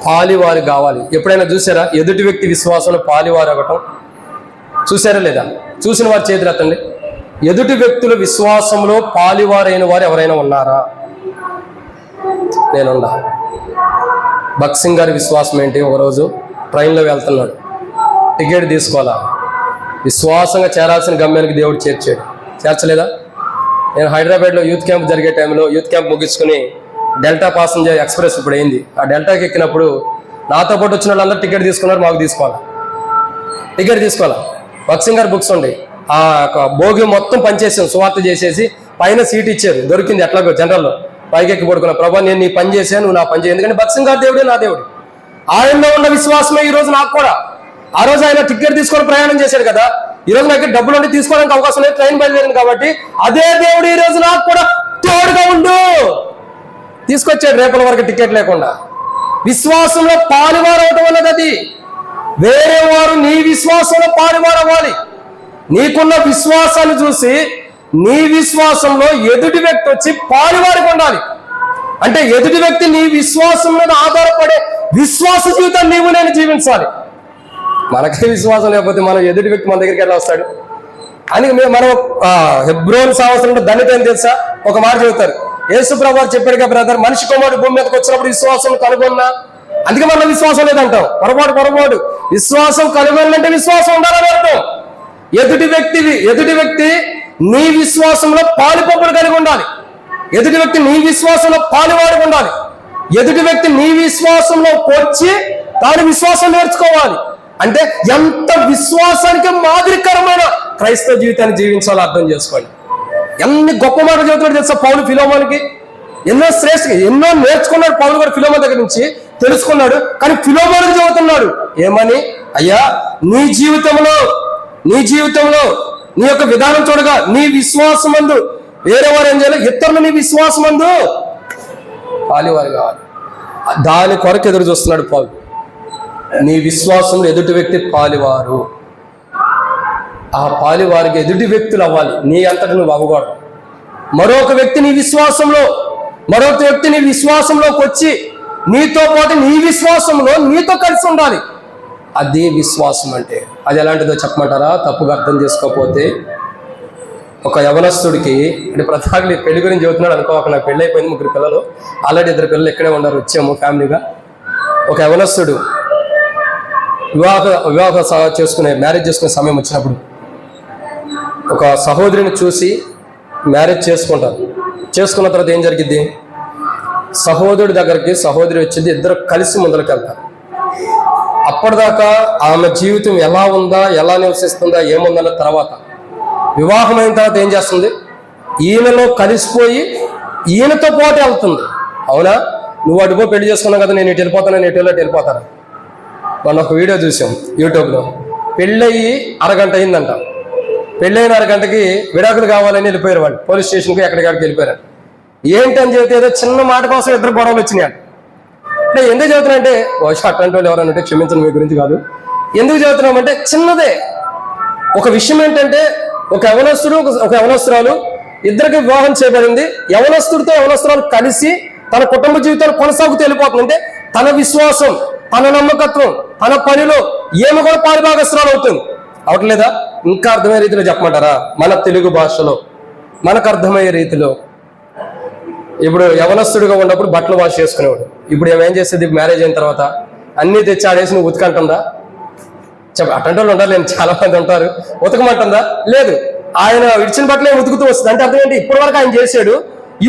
పాలివారు కావాలి. ఎప్పుడైనా చూసారా ఎదుటి వ్యక్తి విశ్వాసంలో పాలివారు అవ్వటం? చూసారా లేదా? చూసిన వారు చేతులు ఎత్తండి. ఎదుటి వ్యక్తుల విశ్వాసంలో పాలివారైన వారు ఎవరైనా ఉన్నారా? నేనున్నా. భక్సింగ్ గారి విశ్వాసం ఏంటి? ఒకరోజు ట్రైన్లో వెళ్తున్నాడు, టికెట్ తీసుకోవాలా, విశ్వాసంగా చేరాల్సిన గమ్యానికి దేవుడు చేర్చలేదా? నేను హైదరాబాద్లో యూత్ క్యాంప్ జరిగే టైంలో యూత్ క్యాంప్ ముగించుకుని డెల్టా ప్యాసింజర్ ఎక్స్ప్రెస్ ఇప్పుడు అయింది. ఆ డెల్టాకి ఎక్కినప్పుడు నాతో పాటు వచ్చిన వాళ్ళందరూ టికెట్ తీసుకున్నారు. మాకు టికెట్ తీసుకోవాలా. భక్సింగ్ గారి బుక్స్ ఉండే ఆ భోగి మొత్తం పనిచేసాం, సువార్త చేసేసి పైన సీట్ ఇచ్చారు, దొరికింది. ఎట్లాగో జనరల్లో పైకి ఎక్కి పడుకున్నా, ప్రభా నేను నీ పని చేశాను, నువ్వు నా పని చేయను. ఎందుకంటే భక్సింగ్ గారి దేవుడే నా దేవుడు. ఆయనలో ఉన్న విశ్వాసమే ఈ రోజు నాకు కూడా. ఆ రోజు ఆయన టికెట్ తీసుకొని ప్రయాణం చేశాడు కదా, ఈ రోజు నాకు డబ్బులు ఉండి తీసుకోవడానికి అవకాశం లేదు, ట్రైన్ బయలుదేరింది కాబట్టి అదే దేవుడు ఈ రోజు నాకు కూడా తోడుగా ఉండు తీసుకొచ్చాడు రేపటి వరకు టికెట్ లేకుండా. విశ్వాసంలో పాలువారు అవటం అన్నది అది. వేరే వారు నీ విశ్వాసంలో పాలువారు అవ్వాలి. నీకున్న విశ్వాసాన్ని చూసి నీ విశ్వాసంలో ఎదుటి వ్యక్తి వచ్చి పాలువారికి ఉండాలి. అంటే ఎదుటి వ్యక్తి నీ విశ్వాసం మీద ఆధారపడే విశ్వాస జీవితాన్ని నీవు నేను జీవించాలి. మనకే విశ్వాసం లేకపోతే మనం ఎదుటి వ్యక్తి మన దగ్గరికి ఎలా వస్తాడు? అని మనం హెబ్రోన్ సంవత్సరంలో ధన్యత ఏం తెలుసా? ఒక మాట చెబుతారు, యేసు ప్రభువు వారు చెప్పాడుగా బ్రదర్, మనిషి కుమారుడు భూమి మీదకి వచ్చినప్పుడు విశ్వాసం కనుగొన్నా, అందుకే మన విశ్వాసం లేదంటాం. పొరపాటు. విశ్వాసం కనుగొనంటే విశ్వాసం ఉండాలని అర్థం. ఎదుటి వ్యక్తి నీ విశ్వాసంలో పాలుపొప్పుడు కలిగి ఉండాలి. ఎదుటి వ్యక్తి నీ విశ్వాసంలో పాలువాడి ఉండాలి. ఎదుటి వ్యక్తి నీ విశ్వాసంలో వచ్చి తాను విశ్వాసం నేర్చుకోవాలి. అంటే ఎంత విశ్వాసానికి మాదిరికరమైన క్రైస్తవ జీవితాన్ని జీవించాలో అర్థం చేసుకోండి. ఎన్ని గొప్ప మాటలు చెబుతున్నాడు తెలుసా పౌలు ఫిలోమోనుకి? ఎన్నో నేర్చుకున్నాడు పౌలు గారు ఫిలోమోను దగ్గర నుంచి, తెలుసుకున్నాడు. కానీ ఫిలోమోనుకి చెబుతున్నాడు ఏమని? అయ్యా, నీ జీవితంలో నీ యొక్క విధానం చూడగా నీ విశ్వాసమందు వేరే వారు ఏం చేయాలి? ఇతరులు నీ విశ్వాసమందు పాలివారు కావాలి. దాని కొరకు ఎదురు చూస్తున్నాడు పౌలు. నీ విశ్వాసంలో ఎదుటి వ్యక్తి పాలివారు. ఆ పాలివారికి ఎదుటి వ్యక్తులు అవ్వాలి, నీ అంతటి నువ్వు అవ్వకూడదు. మరొక వ్యక్తి నీ విశ్వాసంలోకి వచ్చి నీతో పాటు నీ విశ్వాసంలో నీతో కలిసి ఉండాలి. అదే విశ్వాసం అంటే. అది ఎలాంటిదో చెప్పమంటారా? తప్పుగా అర్థం చేసుకోకపోతే, ఒక యవనస్తుడికి, అంటే ప్రధాని పెళ్లి గురించి చెబుతున్నాడు అనుకో, ఒక నాకు పెళ్ళి అయిపోయింది, 3 పిల్లలు, ఆల్రెడీ 2 పిల్లలు ఇక్కడే ఉన్నారు, వచ్చాము ఫ్యామిలీగా. ఒక యవనస్తుడు మ్యారేజ్ చేసుకునే సమయం వచ్చినప్పుడు ఒక సహోదరిని చూసి మ్యారేజ్ చేసుకుంటారు. చేసుకున్న తర్వాత ఏం జరిగిద్ది, సహోదరుడి దగ్గరికి సహోదరి వచ్చింది, ఇద్దరు కలిసి ముందరికి వెళ్తారు. అప్పటిదాకా ఆమె జీవితం ఎలా ఉందా, ఎలా నివసిస్తుందా, ఏముందన్న తర్వాత వివాహమైన తర్వాత ఏం చేస్తుంది, ఈయనలో కలిసిపోయి ఈయనతో పాటు వెళ్తుంది. అవునా, నువ్వు అటుపో పెళ్లి చేసుకున్నావు కదా, నేను ఇటు వెళ్ళిపోతాను, నేను ఇటు వెళ్ళిపోతాను. మనం ఒక వీడియో చూసాం యూట్యూబ్లో, పెళ్ళయి అరగంట అయిందంట. పెళ్ళైన అరగంటకి విడాకులు కావాలని వెళ్ళిపోయారు వాళ్ళు, పోలీస్ స్టేషన్కి ఎక్కడికి వెళ్ళిపోయారు. ఏంటని చెబితే ఏదో చిన్న మాట కోసం 2 గొడవలు వచ్చినాయి. అంటే ఎందుకు చదువుతున్నా అంటే, అట్లాంటి వాళ్ళు ఎవరైనా ఉంటే క్షమించండి, మీ గురించి కాదు. ఎందుకు చదువుతున్నామంటే చిన్నదే ఒక విషయం ఏంటంటే, ఒక యవనస్తుడు ఒక యవనస్తురాలు ఇద్దరికి వివాహం చేయబడింది. యవనస్తుడితో యవనస్తురాలు కలిసి తన కుటుంబ జీవితాలు కొనసాగుతూ వెళ్ళిపోతుంది. అంటే తన విశ్వాసం, తన నమ్మకత్వం, తన పనిలో ఏమి కూడా పాలుభాగస్రాలు అవుతుంది. అవట్లేదా? ఇంకా అర్థమయ్యే రీతిలో చెప్పమంటారా? మన తెలుగు భాషలో మనకు అర్థమయ్యే రీతిలో. ఇప్పుడు యవనస్తుడిగా ఉన్నప్పుడు బట్టలు వాష్ చేసుకునేవాడు. ఇప్పుడు ఏం చేసేది, మ్యారేజ్ అయిన తర్వాత అన్నీ తెచ్చి ఆడేసి నువ్వు ఉతకంటుందా? అట్లాంటి వాళ్ళు ఉంటారు, నేను చాలా మంది ఉంటారు. ఉతకమంటుందా? లేదు. ఆయన విడిచిన బట్టలే ఉతుకుతూ వస్తుంది. అంటే అర్థం ఏంటి, ఇప్పటి వరకు ఆయన చేశాడు,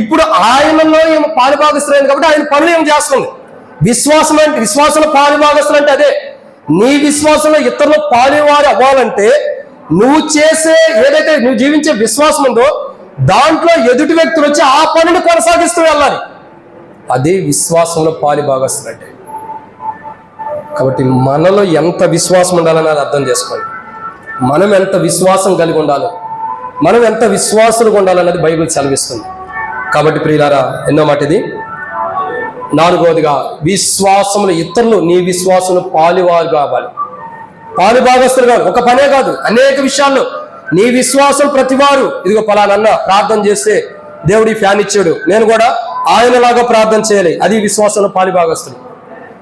ఇప్పుడు ఆయనలో ఏమో పాలుభాగస్తులైంది కాబట్టి ఆయన పనులు ఏం చేస్తుంది. విశ్వాసం అంటే, విశ్వాసంలో పాలుభాగస్తులు అంటే అదే. నీ విశ్వాసంలో ఇతరులు పాలువారు అవ్వాలంటే నువ్వు చేసే ఏదైతే నువ్వు జీవించే విశ్వాసం ఉందో దాంట్లో ఎదుటి వ్యక్తులు వచ్చి ఆ పనిని కొనసాగిస్తూ వెళ్ళాలి. అదే విశ్వాసంలో పాలుభాగస్తులు అంటే. కాబట్టి మనలో ఎంత విశ్వాసం ఉండాలని అది అర్థం చేసుకోండి. మనం ఎంత విశ్వాసం కలిగి ఉండాలో, మనం ఎంత విశ్వాసులుగా ఉండాలన్నది బైబిల్ సెలవిస్తుంది. కాబట్టి ప్రియులారా, ఎన్నో మాట ఇది, 4వదిగా విశ్వాసములు ఇతరులు నీ విశ్వాసంలో పాలువారు కావాలి, పాలుభాగస్తులు కావాలి. ఒక పనే కాదు, అనేక విషయాల్లో నీ విశ్వాసం ప్రతివారు. ఇదిగో పలానన్న ప్రార్థన చేస్తే దేవుడి ఫ్యాన్ ఇచ్చాడు, నేను కూడా ఆయనలాగా ప్రార్థన చేయాలి, అది విశ్వాసంలో పాలుభాగస్తులు.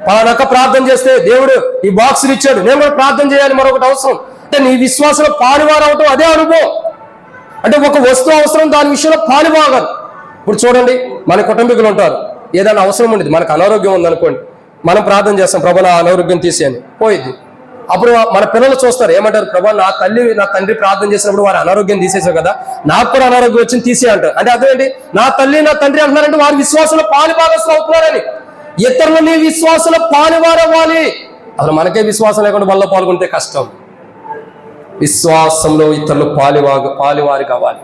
పలానక్క ప్రార్థన చేస్తే దేవుడు ఈ బాక్సులు ఇచ్చాడు, నేను కూడా ప్రార్థన చేయాలి, మరొకటి అవసరం. అంటే నీ విశ్వాసంలో పాలువారు అవటం అదే అనుభవం. అంటే ఒక వస్తువు అవసరం, దాని విషయంలో పాలుభాగాలు. ఇప్పుడు చూడండి, మన కుటుంబీకులు ఉంటారు, ఏదైనా అవసరం ఉండేది, మనకు అనారోగ్యం ఉందనుకోండి, మనం ప్రార్థన చేస్తాం, ప్రభా నా అనారోగ్యం తీసేయని, పోయిద్ది. అప్పుడు మన పిల్లలు చూస్తారు, ఏమంటారు, ప్రభా నా తల్లి నా తండ్రి ప్రార్థన చేసినప్పుడు వారి అనారోగ్యం తీసేసావు కదా, నాకు కూడా అనారోగ్యం వచ్చింది తీసే అంటారు. అంటే అదేంటి, నా తల్లి నా తండ్రి అంటున్నారంటే వారి విశ్వాసంలో పాలుభాగస్తులు అవుతున్నారని. ఇతరులని విశ్వాసంలో పాలువారు అవ్వాలి. అసలు మనకే విశ్వాసం లేకుండా వల్ల పాల్గొంటే కష్టం. విశ్వాసంలో ఇతరులు పాలువారి కావాలి.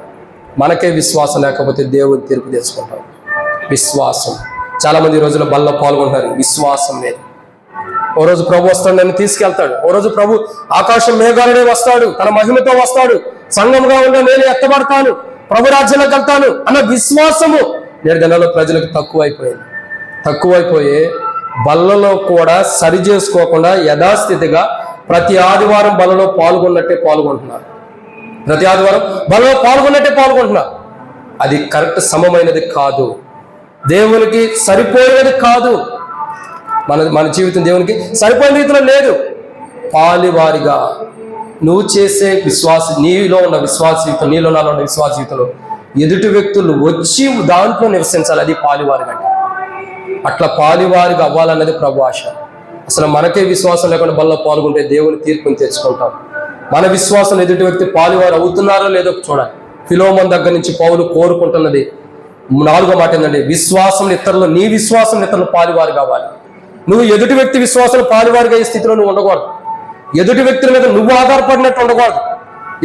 మనకే విశ్వాసం లేకపోతే దేవుని తీర్పు తెచ్చుకుంటాం. విశ్వాసం, చాలా మంది ఈ రోజుల్లో బల్ల పాల్గొంటారు, విశ్వాసం లేదు. ఓ రోజు ప్రభు వస్తాడు, నన్ను తీసుకెళ్తాడు. ఓ రోజు ప్రభు ఆకాశం మేఘాలనే వస్తాడు, తన మహిమతో వస్తాడు, సంఘంగా ఉన్న నేను ఎత్తబడతాను, ప్రభు రాజ్యంలోకి వెళ్తాను అన్న విశ్వాసము నేడు దినాల్లో ప్రజలకు తక్కువైపోయే బల్లలో కూడా సరి చేసుకోకుండా యథాస్థితిగా ప్రతి ఆదివారం బలలో పాల్గొన్నట్టే పాల్గొంటున్నారు. ప్రతి ఆదివారం బలలో పాల్గొన్నట్టే పాల్గొంటున్నారు. అది కరెక్ట్ సమమైనది కాదు, దేవునికి సరిపోయేది కాదు. మన జీవితం దేవునికి సరిపోయిన రీతిలో లేదు. పాలువారిగా నువ్వు చేసే నీలో ఉన్న విశ్వాస జీవితం, నీలో నాలో ఉన్న విశ్వాస జీవితంలో ఎదుటి వ్యక్తులు వచ్చి దాంట్లో నివసించాలి. అది పాలువారిగా. అట్లా పాలువారిగా అవ్వాలన్నది ప్రభు ఆశ. అసలు మనకే విశ్వాసం లేకుండా బల్ల పాల్గొంటే దేవుని తీర్పుని తెచ్చుకుంటాం. మన విశ్వాసం ఎదుటి వ్యక్తి పాలువారు అవుతున్నారో లేదో చూడాలి. ఫిలోమోను దగ్గర నుంచి పౌలు కోరుకుంటున్నది 4వ మాట ఏంటంటే, విశ్వాసం ఇతరులు, నీ విశ్వాసం ఇతరులు పాలువారు కావాలి. నువ్వు ఎదుటి వ్యక్తి విశ్వాసం పాలువారుగా ఈ స్థితిలో నువ్వు ఉండకూడదు. ఎదుటి వ్యక్తుల మీద నువ్వు ఆధారపడినట్టు ఉండకూడదు.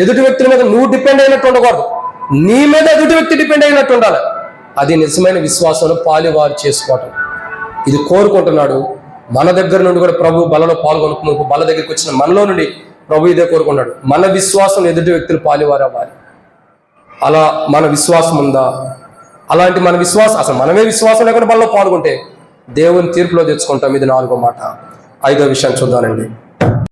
ఎదుటి వ్యక్తుల మీద నువ్వు డిపెండ్ అయినట్టు ఉండకూడదు. నీ మీద ఎదుటి వ్యక్తి డిపెండ్ అయినట్టు ఉండాలి. అది నిజమైన విశ్వాసంలో పాలువారు చేసుకోవటం. ఇది కోరుకుంటున్నాడు. మన దగ్గర నుండి కూడా ప్రభు బలలో పాల్గొనుకున్నప్పుడు బల దగ్గరికి వచ్చిన మనలో నుండి ప్రభు ఇదే కోరుకున్నాడు, మన విశ్వాసం ఎదుటి వ్యక్తులు పాలువారు అవ్వాలి. అలా మన విశ్వాసం ఉందా? అలాంటి మన విశ్వాసం, అసలు మనమే విశ్వాసం లేకుండా బలలో పాల్గొంటే దేవుని తీర్పులో తెచ్చుకుంటాం. ఇది 4వ మాట. 5వ విషయాన్ని చూద్దానండి.